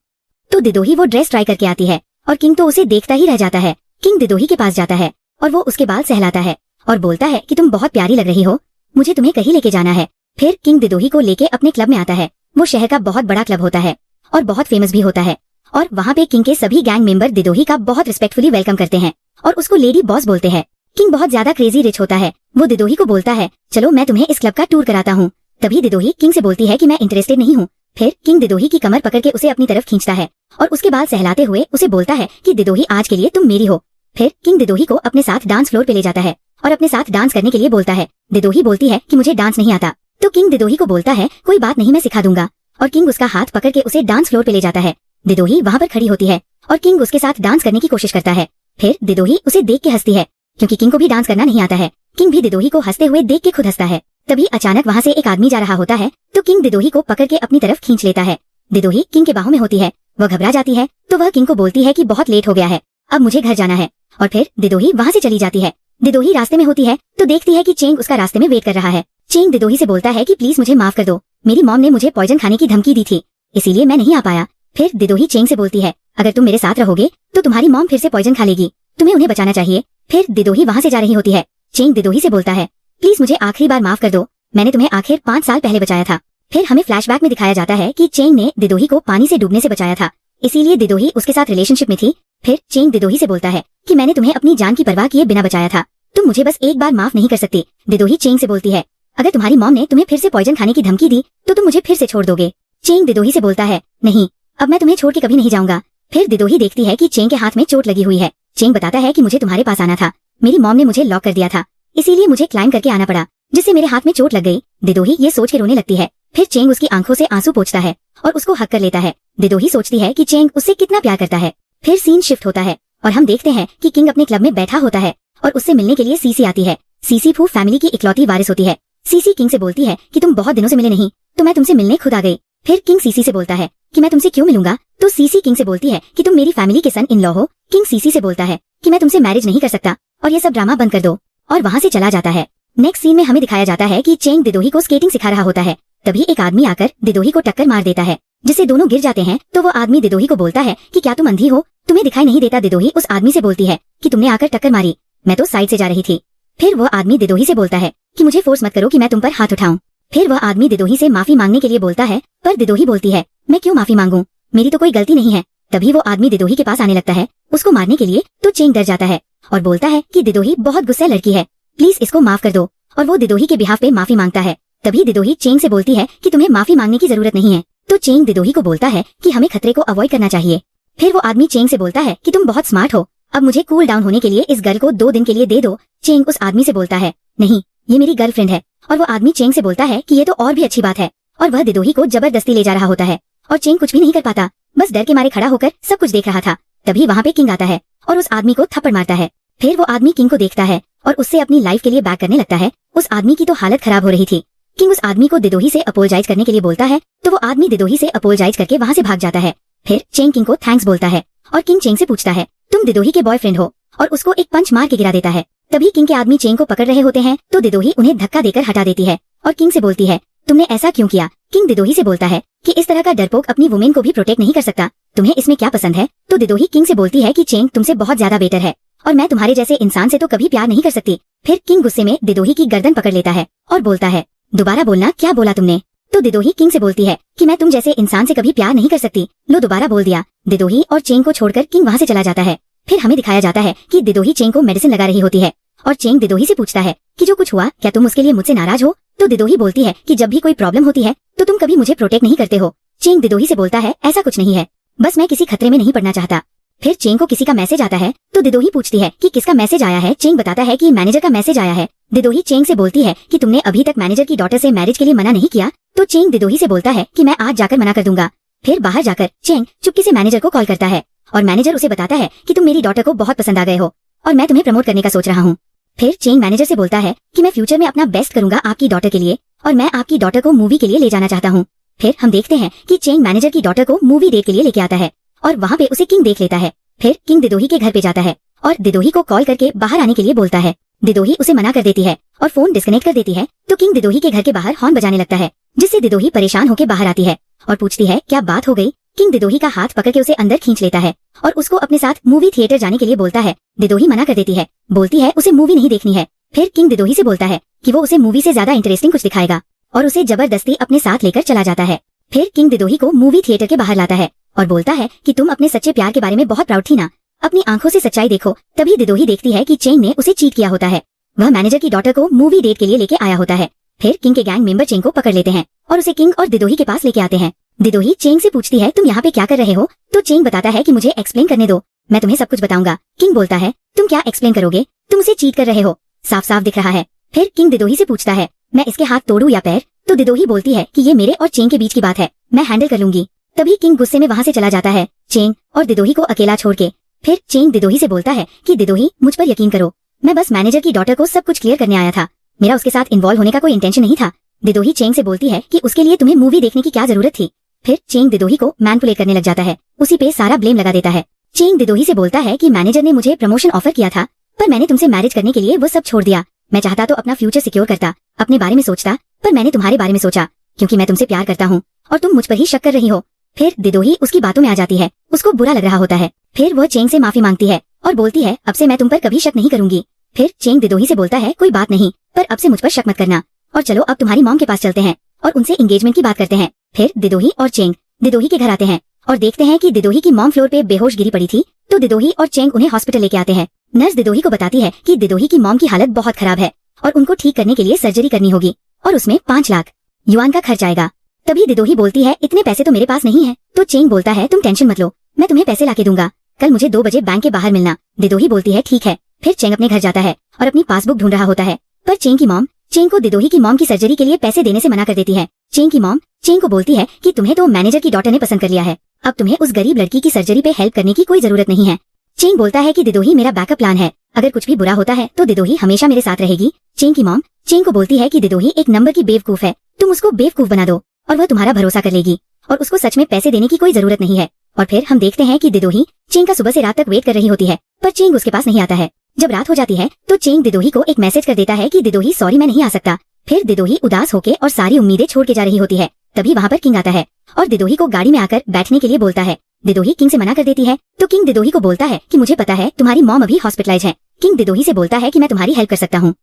तो दिदोही वो ड्रेस ट्राई करके आती है और किंग तो उसे देखता ही रह जाता है। किंग दिदोही के पास जाता है और वो उसके बाल सहलाता है और बोलता है कि तुम बहुत प्यारी लग रही हो, मुझे तुम्हें कहीं लेके जाना है। फिर किंग दिदोही को लेके अपने क्लब में आता है। वो शहर का बहुत बड़ा क्लब होता है और बहुत फेमस भी होता है और वहाँ पे किंग के सभी गैंग मेंबर दिदोही का बहुत रिस्पेक्टफुली वेलकम करते हैं और उसको लेडी बॉस बोलते हैं। किंग बहुत ज्यादा क्रेजी रिच होता है। वो दिदोही को बोलता है चलो मैं तुम्हें इस क्लब का टूर कराता हूँ। तभी दिदोही किंग से बोलती है कि मैं इंटरेस्टेड नहीं हूँ। फिर किंग दिदोही की कमर पकड़ के उसे अपनी तरफ खींचता है और उसके बाद सहलाते हुए उसे बोलता है कि दिदोही आज के लिए तुम मेरी हो। फिर किंग दिदोही को अपने साथ डांस फ्लोर पे ले जाता है और अपने साथ डांस करने के लिए बोलता है। दिदोही बोलती है कि मुझे डांस नहीं आता। तो किंग दिदोही को बोलता है कोई बात नहीं, मैं सिखा दूंगा, और किंग उसका हाथ पकड़ के उसे डांस फ्लोर पे ले जाता है। दिदोही वहाँ पर खड़ी होती है और किंग उसके साथ डांस करने की कोशिश करता है। फिर दिदोही उसे देख के हंसती है क्योंकि किंग को भी डांस करना नहीं आता है। किंग भी दिदोही को हंसते हुए देख के खुद हंसता है। तभी अचानक वहाँ से एक आदमी जा रहा होता है तो किंग दिदोही को पकड़ के अपनी तरफ खींच लेता है। दिदोही किंग के बाहों में होती है। वह घबरा जाती है तो वह किंग को बोलती है कि बहुत लेट हो गया है, अब मुझे घर जाना है। और फिर दिदोही वहाँ से चली जाती है। दिदोही रास्ते में होती है तो देखती है कि चेंग उसका रास्ते में वेट कर रहा है। चेंग दिदोही से बोलता है कि प्लीज मुझे माफ कर दो, मेरी मॉम ने मुझे पॉइजन खाने की धमकी दी थी, इसीलिए मैं नहीं आ पाया। फिर दिदोही चेंग से बोलती है अगर तुम मेरे साथ रहोगे तो तुम्हारी मॉम फिर से पॉइजन खा लेगी, तुम्हें उन्हें बचाना चाहिए। फिर दिदोही वहाँ से जा रही होती है। चेंग दिदोही से बोलता है प्लीज मुझे आखिरी बार माफ कर दो, मैंने तुम्हें आखिर 5 साल पहले बचाया था। फिर हमें फ्लैशबैक में दिखाया जाता है कि चेंग ने दिदोही को पानी से डूबने से बचाया था, इसीलिए दिदोही उसके साथ रिलेशनशिप में थी। फिर चेंग दिदोही से बोलता है कि मैंने तुम्हें अपनी जान की परवाह किए बिना बचाया था, तुम मुझे बस एक बार माफ नहीं कर सकती। दिदोही चेंग से बोलती है अगर तुम्हारी मॉम ने तुम्हें फिर से पॉइजन खाने की धमकी दी तो तुम मुझे फिर से छोड़ दोगे। चेंग दिदोही से बोलता है नहीं, अब मैं तुम्हें छोड़ के कभी नहीं जाऊंगा, फिर दिदोही देखती है कि चेंग के हाथ में चोट लगी हुई है। चेंग बताता है कि मुझे तुम्हारे पास आना था, मेरी मॉम ने मुझे लॉक कर दिया था, इसीलिए मुझे क्लाइम करके आना पड़ा, जिससे मेरे हाथ में चोट लग गई। दिदोही ये सोच के रोने लगती है। फिर चेंग उसकी आंखों से आंसू पोंछता है और उसको हक कर लेता है। दिदोही सोचती है कि चेंग उससे कितना प्यार करता है। फिर सीन शिफ्ट होता है और हम देखते हैं कि किंग अपने क्लब में बैठा होता है और उससे मिलने के लिए सीसी आती है। सीसी फू फैमिली की इकलौती वारिस होती है। सीसी किंग से बोलती है कि तुम बहुत दिनों से मिले नहीं, तो मैं तुमसे मिलने खुद आ गई। फिर किंग सीसी से बोलता है कि मैं तुमसे क्यों मिलूंगा, तो सीसी किंग से बोलती है कि तुम मेरी फैमिली के सन इन लॉ हो। किंग सीसी से बोलता है कि मैं तुमसे मैरिज नहीं कर सकता और ये सब ड्रामा बंद कर दो, और वहाँ से चला जाता है। नेक्स्ट सीन में हमें दिखाया जाता है कि चेंग दिदोही को स्केटिंग सिखा रहा होता है। तभी एक आदमी आकर दिदोही को टक्कर मार देता है, जिससे दोनों गिर जाते हैं। तो वो आदमी दिदोही को बोलता है कि क्या तुम अंधी हो, तुम्हें दिखाई नहीं देता। दिदोही उस आदमी से बोलती है कि तुमने आकर टक्कर मारी, मैं तो साइड से जा रही थी। फिर वह आदमी दिदोही से बोलता है कि मुझे फोर्स मत करो कि मैं तुम पर हाथ उठाऊं। फिर वह आदमी दिदोही से माफी मांगने के लिए बोलता है, पर दिदोही बोलती है मैं क्यों माफी मांगूं, मेरी तो कोई गलती नहीं है। तभी वो आदमी दिदोही के पास आने लगता है उसको मारने के लिए, तो चेंग डर जाता है और बोलता है कि दिदोही बहुत गुस्सा लड़की है, प्लीज इसको माफ कर दो, और वो दिदोही के बिहाफ पे माफी मांगता है। तभी दिदोही चेंग से बोलती है कि तुम्हें माफी मांगने की जरूरत नहीं है। तो चेंग दिदोही को बोलता है कि हमें खतरे को अवॉइड करना चाहिए। फिर वो आदमी चेंग से बोलता है कि तुम बहुत स्मार्ट हो, अब मुझे कूल डाउन होने के लिए इस गर्ल को 2 दिन के लिए दे दो। चेंग उस आदमी से बोलता है नहीं, ये मेरी गर्लफ्रेंड है, और वो आदमी चेंग से बोलता है कि ये तो और भी अच्छी बात है, और वह दिदोही को जबरदस्ती ले जा रहा होता है और चेंग कुछ भी नहीं कर पाता, बस डर के मारे खड़ा होकर सब कुछ देख रहा था। तभी वहाँ पे किंग आता है और उस आदमी को थप्पड़ मारता है। फिर वो आदमी किंग को देखता है और उससे अपनी लाइफ के लिए बैक करने लगता है। उस आदमी की तो हालत खराब हो रही थी। किंग उस आदमी को दिदोही से अपोलोजाइज करने के लिए बोलता है, तो वो आदमी दिदोही से अपोलोजाइज करके वहाँ से भाग जाता है। फिर चेंग किंग को थैंक्स बोलता है और किंग चेंग से पूछता है तुम दिदोही के बॉयफ्रेंड हो, और उसको एक पंच मार के गिरा देता है। तभी किंग के आदमी चेंग को पकड़ रहे होते हैं, तो दिदोही उन्हें धक्का देकर हटा देती है और किंग से बोलती है तुमने ऐसा क्यों किया। किंग दिदोही से बोलता है कि इस तरह का डरपोक अपनी वुमेन को भी प्रोटेक्ट नहीं कर सकता, तुम्हें इसमें क्या पसंद है। तो दिदोही किंग से बोलती है कि चेंग तुमसे बहुत ज्यादा बेटर है और मैं तुम्हारे जैसे इंसान से तो कभी प्यार नहीं कर सकती। फिर किंग गुस्से में दिदोही की गर्दन पकड़ लेता है और बोलता है दोबारा बोलना, क्या बोला तुमने। तो दिदोही किंग से बोलती है कि मैं तुम जैसे इंसान से कभी प्यार नहीं कर सकती, लो दोबारा बोल दिया। दिदोही और चेंग को छोड़कर किंग वहाँ से चला जाता है। फिर हमें दिखाया जाता है कि दिदोही चेंग को मेडिसिन लगा रही होती है और चेंग दिदोही से पूछता है कि जो कुछ हुआ क्या तुम उसके लिए मुझसे नाराज हो। तो दिदोही बोलती है कि जब भी कोई प्रॉब्लम होती है तो तुम कभी मुझे प्रोटेक्ट नहीं करते हो। चेंग दिदोही से बोलता है ऐसा कुछ नहीं है, बस मैं किसी खतरे में नहीं पड़ना चाहता। फिर चेंग को किसी का मैसेज आता है, तो दिदोही पूछती है कि किसका मैसेज आया है। चेंग बताता है कि मैनेजर का मैसेज आया है। दिदोही चेंग से बोलती है कि तुमने अभी तक मैनेजर की डॉटर से मैरिज के लिए मना नहीं किया। तो चेंग दिदोही से बोलता है कि मैं आज जाकर मना कर दूंगा। फिर बाहर जाकर चेंग चुपके से मैनेजर को कॉल करता है और मैनेजर उसे बताता है कि तुम मेरी डॉटर को बहुत पसंद आ गए हो और मैं तुम्हें प्रमोट करने का सोच रहा हूँ। फिर चेंग मैनेजर से बोलता है कि मैं फ्यूचर में अपना बेस्ट करूंगा आपकी डॉटर के लिए, और मैं आपकी डॉटर को मूवी के लिए ले जाना चाहता हूँ। फिर हम देखते हैं कि चेंग मैनेजर की डॉटर को मूवी डेट के लिए लेके आता है और वहाँ पे उसे किंग देख लेता है। फिर किंग दिदोही के घर पे जाता है और दिदोही को कॉल करके बाहर आने के लिए बोलता है। दिदोही उसे मना कर देती है और फोन डिस्कनेक्ट कर देती है। तो किंग दिदोही के घर के बाहर हॉर्न बजाने लगता है, जिससे दिदोही परेशान होकर बाहर आती है और पूछती है क्या बात हो गई। किंग दिदोही का हाथ पकड़ के उसे अंदर खींच लेता है और उसको अपने साथ मूवी थिएटर जाने के लिए बोलता है। दिदोही मना कर देती है, बोलती है उसे मूवी नहीं देखनी है। फिर किंग दिदोही से बोलता है कि वो उसे मूवी से ज्यादा इंटरेस्टिंग कुछ दिखाएगा और उसे जबरदस्ती अपने साथ लेकर चला जाता है। फिर किंग दिदोही को मूवी थिएटर के बाहर लाता है और बोलता है कि तुम अपने सच्चे प्यार के बारे में बहुत प्राउड थी ना, अपनी आंखों से सच्चाई देखो। तभी दिदोही देखती है कि चेंग ने उसे चीट किया होता है, वह मैनेजर की डॉटर को मूवी डेट के लिए लेके आया होता है। फिर किंग के गैंग मेंबर चेंग को पकड़ लेते हैं और उसे किंग और दिदोही के पास लेके आते हैं। दिदोही चेंग से पूछती है तुम यहाँ पे क्या कर रहे हो। तो चेंग बताता है कि मुझे एक्सप्लेन करने दो, मैं तुम्हें सब कुछ बताऊंगा। किंग बोलता है तुम क्या एक्सप्लेन करोगे, तुम उसे चीट कर रहे हो, साफ साफ दिख रहा है। फिर किंग दिदोही से पूछता है मैं इसके हाथ तोड़ूं या पैर। तो दिदोही बोलती है कि ये मेरे और चेंग के बीच की बात है, मैं हैंडल कर लूंगी। तभी किंग गुस्से में वहाँ से चला जाता है चेंग और दिदोही को अकेला छोड़ के। फिर चेंग दिदोही से बोलता है कि दिदोही मुझ पर यकीन करो, मैं बस मैनेजर की डॉटर को सब कुछ क्लियर करने आया था, मेरा उसके साथ इन्वॉल्व होने का कोई इंटेंशन नहीं था। दिदोही चेंग से बोलती है कि उसके लिए तुम्हें मूवी देखने की क्या जरूरत थी। फिर चेंग दिदोही को मैनिपुलेट करने लग जाता है, उसी पे सारा ब्लेम लगा देता है। चेंग दिदोही से बोलता है कि मैनेजर ने मुझे प्रमोशन ऑफर किया था, पर मैंने तुमसे मैरिज करने के लिए वो सब छोड़ दिया। मैं चाहता तो अपना फ्यूचर सिक्योर करता, अपने बारे में सोचता, पर मैंने तुम्हारे बारे में सोचा क्योंकि मैं तुमसे प्यार करता हूँ और तुम मुझ पर ही शक कर रही हो। फिर दिदोही उसकी बातों में आ जाती है, उसको बुरा लग रहा होता है। फिर वह चेंग से माफी मांगती है और बोलती है अब से मैं तुम पर कभी शक नहीं करूंगी। फिर चेंग दिदोही से बोलता है कोई बात नहीं, पर अब से मुझ पर शक मत करना, और चलो अब तुम्हारी मॉम के पास चलते हैं और उनसे एंगेजमेंट की बात करते हैं। फिर दिदोही और चेंग दिदोही के घर आते हैं और देखते हैं कि दिदोही की मॉम फ्लोर पे बेहोश गिरी पड़ी थी। तो दिदोही और चेंग उन्हें हॉस्पिटल लेके आते हैं। नर्स दिदोही को बताती है कि दिदोही की मॉम की हालत बहुत खराब है और उनको ठीक करने के लिए सर्जरी करनी होगी और उसमें 5 लाख युआन का खर्च आएगा। तभी दिदोही बोलती है इतने पैसे तो मेरे पास नहीं है। तो चेंग बोलता है तुम टेंशन मत लो, मैं तुम्हें पैसे लाके दूंगा, कल मुझे 2 बजे बैंक के बाहर मिलना। दिदोही बोलती है ठीक है। फिर चेंग अपने घर जाता है और अपनी पासबुक ढूंढ रहा होता है, पर चेंग की मॉम चेंग को दिदोही की मॉम की सर्जरी के लिए पैसे देने से मना कर देती है। चेंग की मॉम चेंग को बोलती है कि तुम्हें तो मैनेजर की डॉटर ने पसंद कर लिया है, अब तुम्हें उस गरीब लड़की की सर्जरी पे हेल्प करने की कोई जरूरत नहीं है। चेंग बोलता है कि दिदोही मेरा बैकअप प्लान है, अगर कुछ भी बुरा होता है तो दिदोही हमेशा मेरे साथ रहेगी। चेंग की मॉम चेंग को बोलती है कि दिदोही एक नंबर की बेवकूफ है, तुम उसको बेवकूफ बना दो और वह तुम्हारा भरोसा कर लेगी और उसको सच में पैसे देने की कोई जरूरत नहीं है। और फिर हम देखते हैं कि दिदोही चेंग का सुबह से रात तक वेट कर रही होती है, पर चेंग उसके पास नहीं आता है। जब रात हो जाती है तो चेंग दिदोही को एक मैसेज कर देता है कि दिदोही सॉरी मैं नहीं आ सकता। फिर दिदोही उदास होकर और सारी उम्मीदें छोड़ के जा रही होती है। तभी वहाँ पर किंग आता है और दिदोही को गाड़ी में आकर बैठने के लिए बोलता है। दिदोही किंग से मना कर देती है तो किंग दिदोही को बोलता है कि मुझे पता है तुम्हारी मॉम अभी हॉस्पिटलाइज है। किंग दिदोही से बोलता है कि मैं तुम्हारी हेल्प कर सकता हूँ।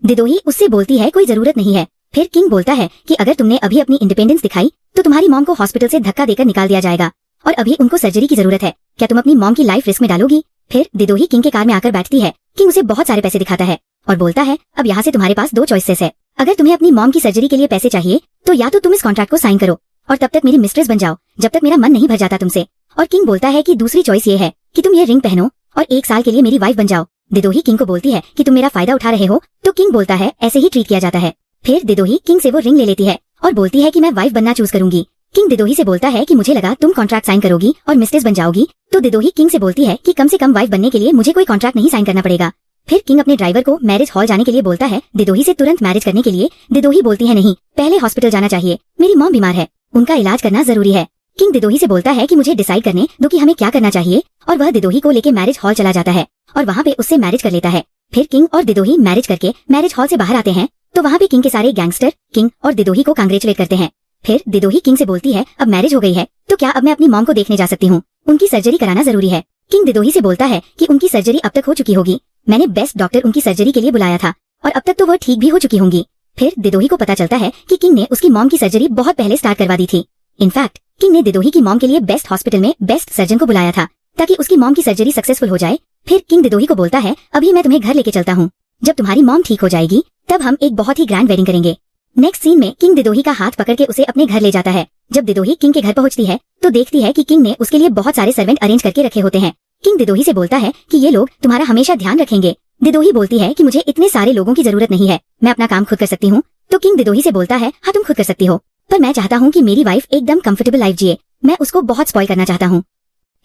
दिदोही उससे बोलती है कोई जरूरत नहीं है। फिर किंग बोलता है कि अगर तुमने अभी अपनी इंडिपेंडेंस दिखाई तो तुम्हारी मॉम को हॉस्पिटल से धक्का देकर निकाल दिया जाएगा और अभी उनको सर्जरी की जरूरत है, क्या तुम अपनी मॉम की लाइफ रिस्क में डालोगी? फिर दिदोही किंग के कार में आकर बैठती है। किंग उसे बहुत सारे पैसे दिखाता है और बोलता है अब यहाँ से तुम्हारे पास 2 चॉइसेस है, अगर तुम्हें अपनी मॉम की सर्जरी के लिए पैसे चाहिए तो या तो तुम इस कॉन्ट्रैक्ट को साइन करो और तब तक मेरी मिस्ट्रेस बन जाओ जब तक मेरा मन नहीं भर जाता तुमसे। और किंग बोलता है कि दूसरी चॉइस ये है कि तुम ये रिंग पहनो और 1 साल के लिए मेरी वाइफ बन जाओ। दिदोही किंग को बोलती है कि तुम मेरा फायदा उठा रहे हो, तो किंग बोलता है ऐसे ही ट्रीट किया जाता है। फिर दिदोही किंग से वो रिंग ले लेती है और बोलती है कि मैं वाइफ बनना चूज करूंगी। किंग दिदोही से बोलता है कि मुझे लगा तुम कॉन्ट्रैक्ट साइन करोगी और मिस्ट्रेस बन जाओगी, तो दिदोही किंग से बोलती है कि कम से कम वाइफ बनने के लिए मुझे कोई कॉन्ट्रैक्ट नहीं साइन करना पड़ेगा। फिर किंग अपने ड्राइवर को मैरिज हॉल जाने के लिए बोलता है दिदोही से तुरंत मैरिज करने के लिए। दिदोही बोलती है नहीं, पहले हॉस्पिटल जाना चाहिए, मेरी मॉम बीमार है, उनका इलाज करना जरूरी है। किंग दिदोही से बोलता है कि मुझे डिसाइड करने दो कि हमें क्या करना चाहिए और वह दिदोही को लेके मैरिज हॉल चला जाता है और वहाँ पे उससे मैरिज कर लेता है। फिर किंग और दिदोही मैरिज करके मैरिज हॉल से बाहर आते हैं तो वहाँ पे किंग के सारे गैंगस्टर किंग और दिदोही को कांग्रेचुलेट करते हैं। फिर दिदोही किंग से बोलती है अब मैरिज हो गई है तो क्या अब मैं अपनी मॉम को देखने जा सकती हूँ, उनकी सर्जरी कराना जरूरी है। किंग दिदोही से बोलता है कि उनकी सर्जरी अब तक हो चुकी होगी, मैंने बेस्ट डॉक्टर उनकी सर्जरी के लिए बुलाया था और अब तक तो वह ठीक भी हो चुकी होंगी। फिर दिदोही को पता चलता है कि किंग ने उसकी मॉम की सर्जरी बहुत पहले स्टार्ट करवा दी थी। इनफैक्ट किंग ने दिदोही की मॉम के लिए बेस्ट हॉस्पिटल में बेस्ट सर्जन को बुलाया था ताकि उसकी मॉम की सर्जरी सक्सेसफुल हो जाए। फिर किंग दिदोही को बोलता है अभी मैं तुम्हें घर लेके चलता हूँ, जब तुम्हारी मॉम ठीक हो जाएगी तब हम एक बहुत ही ग्रैंड वेडिंग करेंगे। नेक्स्ट सीन में किंग दिदोही का हाथ पकड़ के उसे अपने घर ले जाता है। जब दिदोही किंग के घर पहुंचती है तो देखती है कि किंग ने उसके लिए बहुत सारे सर्वेंट अरेंज करके रखे होते हैं। किंग दिदोही से बोलता है कि ये लोग तुम्हारा हमेशा ध्यान रखेंगे। दिदोही बोलती है कि मुझे इतने सारे लोगों की जरूरत नहीं है, मैं अपना काम खुद कर सकती हूँ। तो किंग दिदोही से बोलता है हाँ तुम खुद कर सकती हो, पर मैं चाहता हूँ कि मेरी वाइफ एकदम कंफर्टेबल लाइफ जिए, मैं उसको बहुत स्पॉइल करना चाहता हूँ।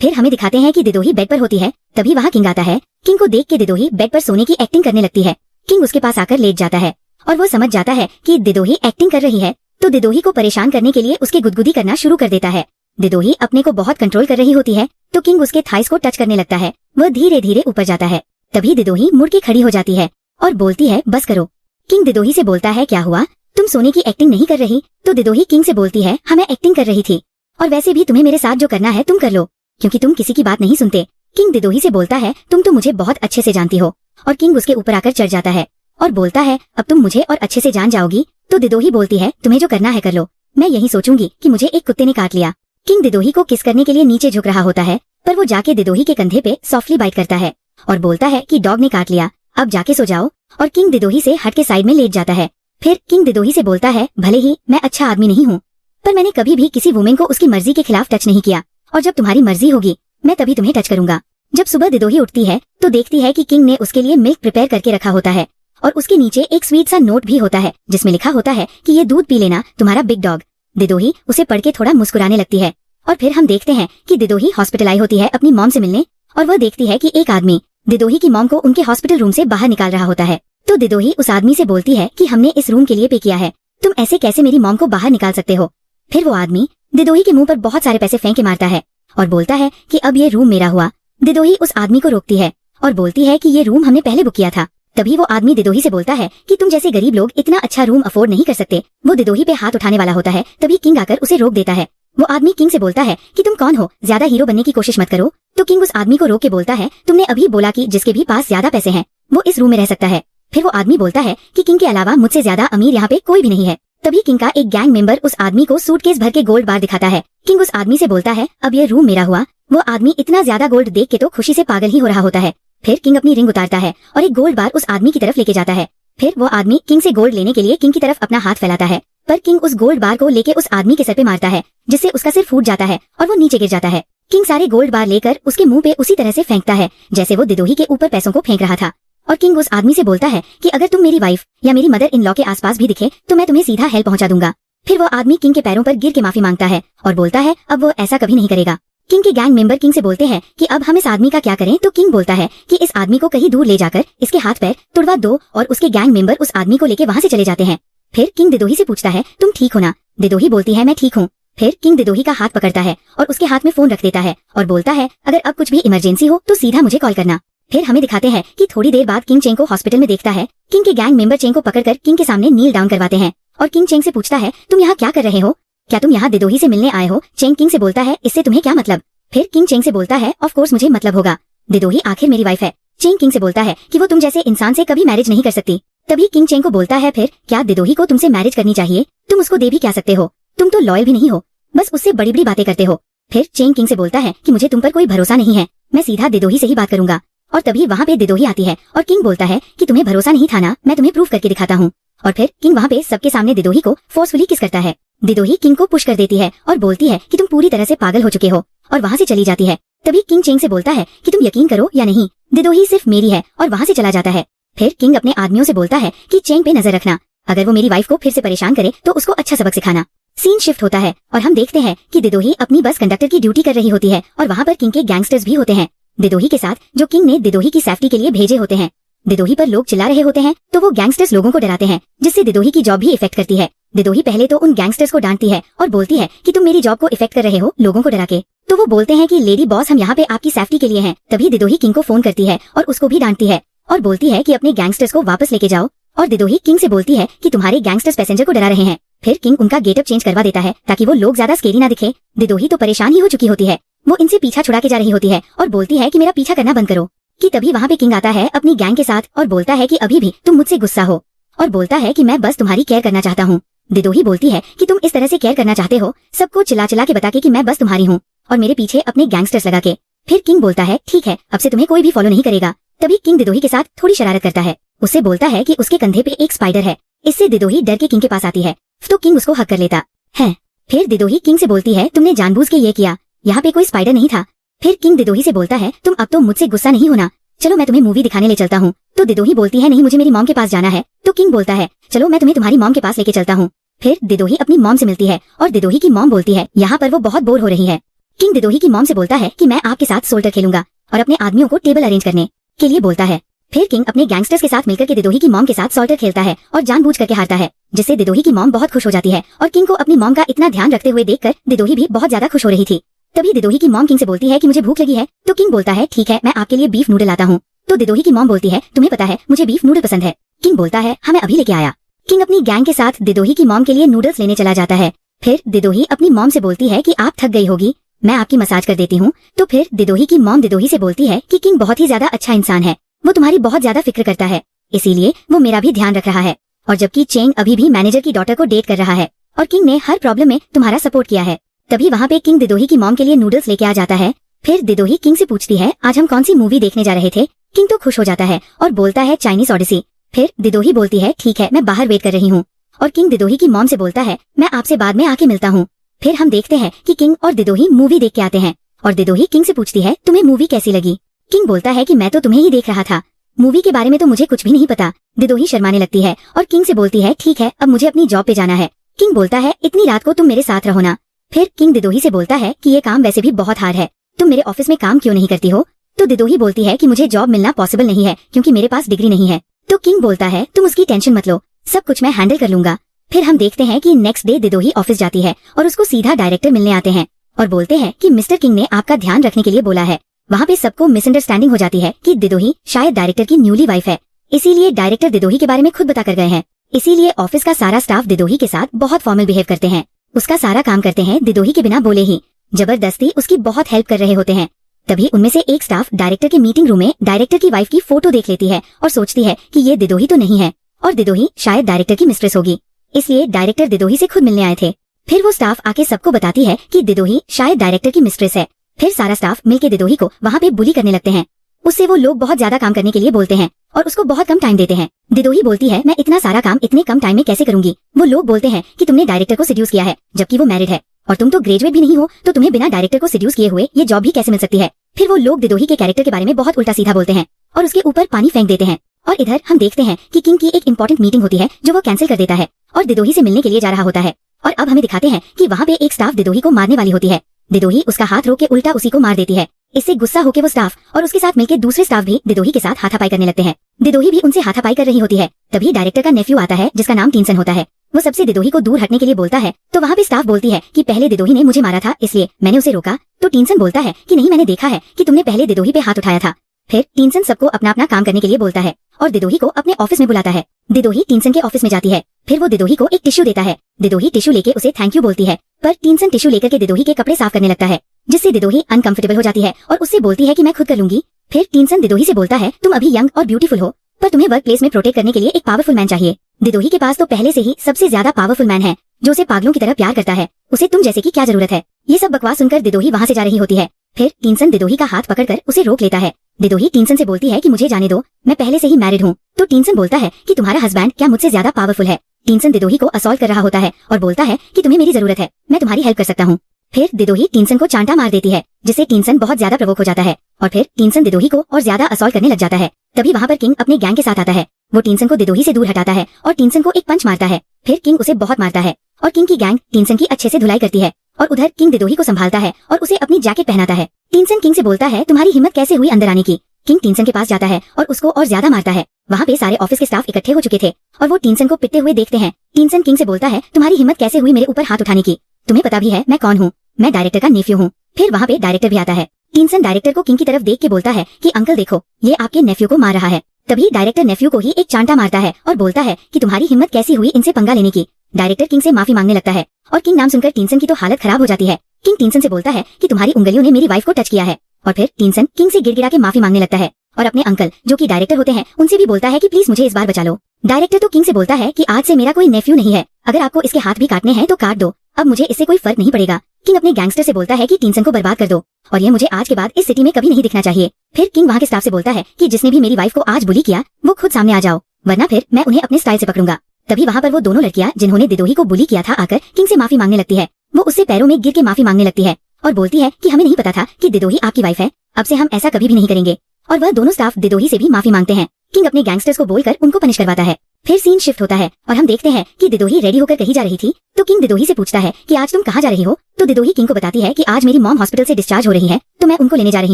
फिर हमें दिखाते हैं कि दिदोही बेड पर होती है, तभी वहाँ किंग आता है। किंग को देख के दिदोही बेड पर सोने की एक्टिंग करने लगती है। किंग उसके पास आकर लेट जाता है और वो समझ जाता है कि दिदोही एक्टिंग कर रही है, तो दिदोही को परेशान करने के लिए उसके गुदगुदी करना शुरू कर देता है। दिदोही अपने को बहुत कंट्रोल कर रही होती है तो किंग उसके थाइस को टच करने लगता है, वह धीरे धीरे ऊपर जाता है। तभी दिदोही मुड़ के खड़ी हो जाती है और बोलती है बस करो। किंग दिदोही से बोलता है क्या हुआ, तुम सोने की एक्टिंग नहीं कर रही? तो दिदोही किंग से बोलती है हाँ मैं एक्टिंग कर रही थी, और वैसे भी तुम्हें मेरे साथ जो करना है तुम कर लो, क्योंकि तुम किसी की बात नहीं सुनते। किंग दिदोही से बोलता है तुम तो मुझे बहुत अच्छे से जानती हो, और किंग उसके ऊपर आकर चढ़ जाता है और बोलता है अब तुम मुझे और अच्छे से जान जाओगी। तो दिदोही बोलती है तुम्हें जो करना है कर लो, मैं यही सोचूंगी कि मुझे एक कुत्ते ने काट लिया। किंग दिदोही को किस करने के लिए नीचे झुक रहा होता है, पर वो जाके दिदोही के कंधे पे सॉफ्टली बाइट करता है और बोलता है कि डॉग ने काट लिया, अब जाके सो जाओ। और किंग दिदोही से हट के साइड में लेट जाता है। फिर किंग दिदोही से बोलता है भले ही मैं अच्छा आदमी नहीं हूँ, पर मैंने कभी भी किसी वुमेन को उसकी मर्जी के खिलाफ टच नहीं किया, और जब तुम्हारी मर्जी होगी मैं तभी तुम्हें टच करूंगा। जब सुबह दिदोही उठती है तो देखती है कि किंग ने उसके लिए मिल्क प्रिपेयर करके रखा होता है और उसके नीचे एक स्वीट सा नोट भी होता है जिसमें लिखा होता है कि ये दूध पी लेना तुम्हारा बिग डॉग। दिदोही उसे पढ़ के थोड़ा मुस्कुराने लगती है और फिर हम देखते हैं कि दिदोही हॉस्पिटल आई होती है अपनी मॉम से मिलने, और वह देखती है कि एक आदमी दिदोही की मॉम को उनके हॉस्पिटल रूम से बाहर निकाल रहा होता है। तो दिदोही उस आदमी से बोलती है कि हमने इस रूम के लिए पे किया है, तुम ऐसे कैसे मेरी मॉम को बाहर निकाल सकते हो। फिर वो आदमी दिदोही के मुंह पर बहुत सारे पैसे फेंक के मारता है और बोलता है कि अब ये रूम मेरा हुआ। दिदोही उस आदमी को रोकती है और बोलती है कि ये रूम हमने पहले बुक किया था। तभी वो आदमी दिदोही से बोलता है कि तुम जैसे गरीब लोग इतना अच्छा रूम अफोर्ड नहीं कर सकते। वो दिदोही पे हाथ उठाने वाला होता है, तभी किंग आकर उसे रोक देता है। वो आदमी किंग से बोलता है कि तुम कौन हो, ज्यादा हीरो बनने की कोशिश मत करो। तो किंग उस आदमी को रोक के बोलता है तुमने अभी बोला कि जिसके भी पास ज्यादा पैसे हैं वो इस रूम में रह सकता है। फिर वो आदमी बोलता है कि किंग के अलावा मुझसे ज्यादा अमीर यहाँ पे कोई भी नहीं है। तभी किंग का एक गैंग मेंबर उस आदमी को सूटकेस भर के गोल्ड बार दिखाता है। किंग उस आदमी से बोलता है अब ये रूम मेरा हुआ। वो आदमी इतना ज्यादा गोल्ड देख के तो खुशी से पागल ही हो रहा होता है। फिर किंग अपनी रिंग उतारता है और एक गोल्ड बार उस आदमी की तरफ लेके जाता है। फिर वो आदमी किंग से गोल्ड लेने के लिए किंग की तरफ अपना हाथ फैलाता है, पर किंग उस गोल्ड बार को लेके उस आदमी के सर पे मारता है जिससे उसका सिर फूट जाता है और वो नीचे गिर जाता है। किंग सारे गोल्ड बार लेकर उसके मुंह पे उसी तरह से फेंकता है जैसे वो दिदोही के ऊपर पैसों को फेंक रहा था। और किंग उस आदमी से बोलता है कि अगर तुम मेरी वाइफ या मेरी मदर इन लॉ के आसपास भी दिखे तो मैं तुम्हें सीधा हेल पहुंचा दूंगा। फिर वो आदमी किंग के पैरों पर गिर के माफी मांगता है और बोलता है अब वो ऐसा कभी नहीं करेगा। किंग के गैंग मेंबर किंग से बोलते हैं कि अब हम इस आदमी का क्या करें, तो किंग बोलता है कि इस आदमी को कहीं दूर ले जाकर इसके हाथ पैर तुड़वा दो और उसके गैंग मेंबर उस आदमी को लेके वहाँ से चले जाते हैं। फिर किंग दिदोही से पूछता है तुम ठीक हो ना? दिदोही बोलती है मैं ठीक हूँ। फिर किंग दिदोही का हाथ पकड़ता है और उसके हाथ में फोन रख देता है और बोलता है अगर अब कुछ भी इमरजेंसी हो तो सीधा मुझे कॉल करना। फिर हमें दिखाते हैं कि थोड़ी देर बाद किंग चेंग को हॉस्पिटल में देखता है। किंग के गैंग मेंबर चेंग को पकड़कर किंग के सामने नील डाउन करवाते हैं और किंग चेंग से पूछता है तुम यहाँ क्या कर रहे हो? क्या तुम यहाँ दिदोही से मिलने आए हो? चेंग किंग से बोलता है इससे तुम्हें क्या मतलब? फिर किंग चेंग से बोलता है ऑफ कोर्स मुझे मतलब होगा, दिदोही आखिर मेरी वाइफ है। चेंग किंग से बोलता है कि वो तुम जैसे इंसान से कभी मैरिज नहीं कर सकती। तभी किंग चेंग को बोलता है फिर क्या दिदोही को तुमसे मैरिज करनी चाहिए? तुम उसको दे भी क्या सकते हो? तुम तो लॉयल भी नहीं हो, बस उससे बड़ी बड़ी बातें करते हो। फिर चेंग किंग से बोलता है कि मुझे तुम पर कोई भरोसा नहीं है, मैं सीधा दिदोही से ही बात करूंगा। और तभी वहाँ पे दिदोही आती है और किंग बोलता है कि तुम्हें भरोसा नहीं था ना, मैं तुम्हें प्रूफ करके दिखाता हूँ। और फिर किंग वहाँ पे सबके सामने दिदोही को फोर्सफुली किस करता है। दिदोही किंग को पुश कर देती है और बोलती है कि तुम पूरी तरह से पागल हो चुके हो और वहाँ से चली जाती है। तभी किंग चेंग से बोलता है कि तुम यकीन करो या नहीं, दिदोही सिर्फ मेरी है और वहाँ से चला जाता है। फिर किंग अपने आदमियों से बोलता है कि चेंग पे नजर रखना, अगर वो मेरी वाइफ को फिर से परेशान करे तो उसको अच्छा सबक सिखाना। सीन शिफ्ट होता है और हम देखते हैं कि दिदोही अपनी बस कंडक्टर की ड्यूटी कर रही होती है और वहाँ पर किंग के गैंगस्टर्स भी होते हैं दिदोही के साथ, जो किंग ने दिदोही की सेफ्टी के लिए भेजे होते हैं। दिदोही पर लोग चिल्ला रहे होते हैं तो वो गैंगस्टर्स लोगों को डराते हैं जिससे दिदोही की जॉब भी इफेक्ट करती है। दिदोही पहले तो उन गैंगस्टर्स को डांटती है और बोलती है कि तुम मेरी जॉब को इफेक्ट कर रहे हो लोगों को डरा के। तो वो बोलते हैं कि लेडी बॉस हम यहाँ पे आपकी सेफ्टी के लिए हैं। तभी दिदोही किंग को फोन करती है और उसको भी डांटती है और बोलती है कि अपने गैंगस्टर्स को वापस लेके जाओ। और दिदोही किंग से बोलती है कि तुम्हारे गैंगस्टर्स पैसेंजर को डरा रहे हैं। फिर किंग उनका गेटअप चेंज करवा देता है ताकि वो लोग ज्यादा स्केरी ना दिखे। दिदोही तो परेशान ही हो चुकी होती है, वो इनसे पीछा छुड़ा के जा रही होती है और बोलती है कि मेरा पीछा करना बंद करो। कि तभी वहाँ पे किंग आता है अपनी गैंग के साथ और बोलता है कि अभी भी तुम मुझसे गुस्सा हो और बोलता है कि मैं बस तुम्हारी केयर करना चाहता हूँ। दिदोही बोलती है कि तुम इस तरह से केयर करना चाहते हो, सबको चिल्ला चिल्ला के बता के कि मैं बस तुम्हारी हूँ और मेरे पीछे अपने गैंगस्टर्स लगा के। फिर किंग बोलता है ठीक है, अब से तुम्हें कोई भी फॉलो नहीं करेगा। तभी किंग दिदोही के साथ थोड़ी शरारत करता है, उससे बोलता है कि उसके कंधे पे एक स्पाइडर है। इससे दिदोही डर के किंग के पास आती है तो किंग उसको हक कर लेता है। फिर दिदोही किंग से बोलती है तुमने जानबूझ के ये किया, यहाँ पे कोई स्पाइडर नहीं था। फिर किंग दिदोही से बोलता है तुम अब तो मुझसे गुस्सा नहीं होना, चलो मैं तुम्हें मूवी दिखाने ले चलता हूँ। तो दिदोही बोलती है नहीं मुझे मेरी मॉम के पास जाना है। तो किंग बोलता है चलो मैं तुम्हें तुम्हारी मॉम के पास लेके चलता हूँ। फिर दिदोही अपनी मॉम से मिलती है और दिदोही की मॉम बोलती है यहाँ पर वो बहुत बोर हो रही है। किंग दिदोही की मॉम से बोलता है कि मैं आपके साथ सोल्टर खेलूंगा और अपने आदमियों को टेबल अरेंज करने के लिए बोलता है। फिर किंग अपने गैंगस्टर्स के साथ मिलकर के दिदोही की मॉम के साथ सोल्टर खेलता है और जानबूझ करके हारता है, जिससे दिदोही की मॉम बहुत खुश हो जाती है और किंग को अपनी मॉम का इतना ध्यान रखते हुए देखकर दिदोही भी बहुत ज्यादा खुश हो रही थी। तभी दिदोही की मॉम किंग से बोलती है कि मुझे भूख लगी है। तो किंग बोलता है ठीक है मैं आपके लिए बीफ नूडल लाता हूँ। तो दिदोही की मॉम बोलती है तुम्हें पता है मुझे बीफ नूडल पसंद है। किंग बोलता है हाँ मैं अभी लेके आया। किंग अपनी गैंग के साथ दिदोही की मॉम के लिए नूडल्स लेने चला जाता है। फिर दिदोही अपनी मॉम से बोलती है कि आप थक गई होगी, मैं आपकी मसाज कर देती हूँ। तो फिर दिदोही की मॉम दिदोही से बोलती है कि किंग बहुत ही ज्यादा अच्छा इंसान है, वो तुम्हारी बहुत ज्यादा फिक्र करता है, इसीलिए वो मेरा भी ध्यान रख रहा है। और जबकि चेंग अभी भी मैनेजर की डॉटर को डेट कर रहा है और किंग ने हर प्रॉब्लम में तुम्हारा सपोर्ट किया है। तभी वहाँ पे किंग दिदोही की मॉम के लिए नूडल्स लेके आ जाता है। फिर दिदोही किंग से पूछती है आज हम कौन सी मूवी देखने जा रहे थे। किंग तो खुश हो जाता है और बोलता है चाइनीज ओडिसी। फिर दिदोही बोलती है ठीक है मैं बाहर वेट कर रही हूँ। और किंग दिदोही की मॉम से बोलता है मैं आपसे बाद में आके मिलता हूँ। फिर हम देखते हैं कि किंग और दिदोही मूवी देख के आते हैं और दिदोही किंग से पूछती है तुम्हें मूवी कैसी लगी। किंग बोलता है कि मैं तो तुम्हें ही देख रहा था, मूवी के बारे में तो मुझे कुछ भी नहीं पता। दिदोही शर्माने लगती है और किंग से बोलती है ठीक है अब मुझे अपनी जॉब पे जाना है। किंग बोलता है इतनी रात को तुम मेरे साथ रहो ना। फिर किंग दिदोही से बोलता है कि ये काम वैसे भी बहुत हार्ड है, तुम मेरे ऑफिस में काम क्यों नहीं करती हो। तो दिदोही बोलती है कि मुझे जॉब मिलना पॉसिबल नहीं है क्योंकि मेरे पास डिग्री नहीं है। तो किंग बोलता है तुम उसकी टेंशन मत लो, सब कुछ मैं हैंडल कर लूंगा। फिर हम देखते हैं कि नेक्स्ट डे दिदोही ऑफिस जाती है और उसको सीधा डायरेक्टर मिलने आते हैं और बोलते हैं कि मिस्टर किंग ने आपका ध्यान रखने के लिए बोला है। वहाँ पे सबको मिसअंडरस्टैंडिंग हो जाती है कि दिदोही शायद डायरेक्टर की न्यूली वाइफ है, इसीलिए डायरेक्टर दिदोही के बारे में खुद बता कर गए हैं। इसीलिए ऑफिस का सारा स्टाफ दिदोही के साथ बहुत फॉर्मल बिहेव करते हैं, उसका सारा काम करते हैं दिदोही के बिना बोले ही, जबरदस्ती उसकी बहुत हेल्प कर रहे होते हैं। तभी उनमें से एक स्टाफ डायरेक्टर के मीटिंग रूम में डायरेक्टर की वाइफ की फोटो देख लेती है और सोचती है कि ये दिदोही तो नहीं है और दिदोही शायद डायरेक्टर की मिस्ट्रेस होगी, इसलिए डायरेक्टर दिदोही से खुद मिलने आए थे। फिर वो स्टाफ आके सबको बताती है कि दिदोही शायद डायरेक्टर की मिस्ट्रेस है। फिर सारा स्टाफ मिलके दिदोही को वहाँ पे बुली करने लगते हैं, उससे वो लोग बहुत ज्यादा काम करने के लिए बोलते हैं और उसको बहुत कम टाइम देते हैं। दिदोही बोलती है मैं इतना सारा काम इतने कम टाइम में कैसे करूंगी। वो लोग बोलते हैं कि तुमने डायरेक्टर को सेड्यूस किया है जबकि वो मैरिड है और तुम तो ग्रेजुएट भी नहीं हो, तो तुम्हें बिना डायरेक्टर को सिड्यूस किए हुए ये जॉब भी कैसे मिल सकती है। फिर वो लोग दिदोही के कैरेक्टर के बारे में बहुत उल्टा सीधा बोलते हैं और उसके ऊपर पानी फेंक देते हैं। और इधर हम देखते हैं कि किंग की एक इंपॉर्टेंट मीटिंग होती है जो वो कैंसिल कर देता है और दिदोही से मिलने के लिए जा रहा होता है। और अब हमें दिखाते हैं कि वहाँ पे एक स्टाफ दिदोही को मारने वाली होती है। दिदोही उसका हाथ रोक के उल्टा उसी को मार देती है। इससे गुस्सा होकर वो स्टाफ और उसके साथ मिलकर दूसरे स्टाफ भी दिदोही के साथ हाथापाई करने लगते हैं। दिदोही भी उनसे हाथापाई कर रही होती है। तभी डायरेक्टर का नेफ्यू आता है जिसका नाम टीनसन होता है। वो सबसे दिदोही को दूर हटने के लिए बोलता है, तो वहाँ पे स्टाफ बोलती है कि पहले दिदोही ने मुझे मारा था इसलिए मैंने उसे रोका। तो टीनसन बोलता है कि नहीं, मैंने देखा है कि तुमने पहले दिदोही पे हाथ उठाया था। फिर टीनसन सबको अपना अपना काम करने के लिए बोलता है और दिदोही को अपने ऑफिस में बुलाता है। दिदोही टीनसन के ऑफिस में जाती है। फिर वो दिदोही को एक टिश्यू देता है। दिदोही टिश्यू लेके उसे थैंक यू बोलती है, पर टीनसन टिश्यू लेकर के दिदोही के कपड़े साफ करने लगता है, जिससे दिदोही अनकंफर्टेबल हो जाती है और उससे बोलती है कि मैं खुद कर लूंगी। फिर टीनसन दिदोही से बोलता है, तुम अभी यंग और ब्यूटीफुल हो, पर तुम्हें वर्क प्लेस में प्रोटेक्ट करने के लिए एक पावरफुल मैन चाहिए। दिदोही के पास तो पहले से ही सबसे ज्यादा पावरफुल मैन है जो उसे पागलों की तरह प्यार करता है। उसे तुम जैसे की क्या जरूरत है। ये सब बकवास सुनकर दिदोही वहाँ से जा रही होती है। फिर टीनसन दिदोही का हाथ पकड़कर उसे रोक लेता है। दिदोही टीनसन से बोलती है कि मुझे जाने दो, मैं पहले से ही मैरिड हूँ। तो टीनसन बोलता है कि तुम्हारा हस्बैंड क्या मुझसे ज्यादा पावरफुल है। टीनसन दिदोही को असॉल्ट कर रहा होता है और बोलता है कि तुम्हें मेरी जरूरत है, मैं तुम्हारी हेल्प कर सकता हूँ। फिर दिदोही टीनसन को चांटा मार देती है, जिससे टीनसन बहुत ज्यादा प्रवोक हो जाता है और फिर टीनसन दिदोही को और ज्यादा असॉल्ट करने लग जाता है। तभी वहाँ पर किंग अपने गैंग के साथ आता है। वो टीनसन को दिदोही से दूर हटाता है और टीनसन को एक पंच मारता है। फिर किंग उसे बहुत मारता है और किंग की गैंग टीनसन की अच्छे से धुलाई करती है और उधर किंग दिदोही को संभालता है और उसे अपनी जैकेट पहनाता है। टीनसन किंग से बोलता है, तुम्हारी हिम्मत कैसे हुई अंदर आने की। किंग टीनसन के पास जाता है और उसको और ज्यादा मारता है। वहाँ पे सारे ऑफिस के स्टाफ इकट्ठे हो चुके थे और वो टीनसन को पिटते हुए देखते हैं। टीनसन किंग से बोलता है, तुम्हारी हिम्मत कैसे हुई मेरे ऊपर हाथ उठाने की। तुम्हें पता भी है मैं कौन हूँ, मैं डायरेक्टर का नेफ्यू हूँ। फिर वहाँ पे डायरेक्टर भी आता है। टीनसन डायरेक्टर को किंग की तरफ देख के बोलता है कि अंकल देखो, ये आपके नेफ्यू को मार रहा है। तभी डायरेक्टर नेफ्यू को ही एक चांटा मारता है और बोलता है कि तुम्हारी हिम्मत कैसी हुई इनसे पंगा लेने की। डायरेक्टर किंग से माफी मांगने लगता है और किंग नाम सुनकर टीनसन की तो हालत खराब हो जाती है। किंग टीनसन से बोलता है कि तुम्हारी उंगलियों ने मेरी वाइफ को टच किया है। और फिर टीनसन किंग से गिड़गिड़ा के माफी मांगने लगता है और अपने अंकल जो कि डायरेक्टर होते हैं उनसे भी बोलता है कि प्लीज मुझे इस बार बचा लो। डायरेक्टर तो किंग से बोलता है कि आज से मेरा कोई नेफ्यू नहीं है, अगर आपको इसके हाथ भी काटने हैं तो काट दो, अब मुझे इससे कोई फर्क नहीं पड़ेगा। किंग अपने गैंगस्टर से बोलता है कि टीनसन को बर्बाद कर दो और ये मुझे आज के बाद इस सिटी में कभी नहीं दिखना चाहिए। फिर किंग वहाँ के स्टाफ से बोलता है कि जिसने भी मेरी वाइफ को आज बुली किया वो खुद सामने आ जाओ, वरना फिर मैं उन्हें अपने स्टाइल से पकड़ूंगा। तभी वहाँ पर वो दोनों लड़कियां जिन्होंने दिदोही को बुली किया था आकर किंग से माफी मांगने लगती है। वो उससे पैरों में गिर के माफी मांगने लगती है और बोलती है कि हमें नहीं पता था कि दिदोही आपकी वाइफ है, अब से हम ऐसा कभी भी नहीं करेंगे। और वह दोनों स्टाफ दिदोही से भी माफी मांगते हैं। किंग अपने गैंगस्टर्स को बोलकर उनको पनिश करवाता है। फिर सीन शिफ्ट होता है और हम देखते हैं कि दिदोही रेडी होकर कहीं जा रही थी। तो किंग दिदोही से पूछता है कि आज तुम कहाँ जा रही हो। तो दिदोही किंग को बताती है कि आज मेरी मॉम हॉस्पिटल से डिस्चार्ज हो रही है, तो मैं उनको लेने जा रही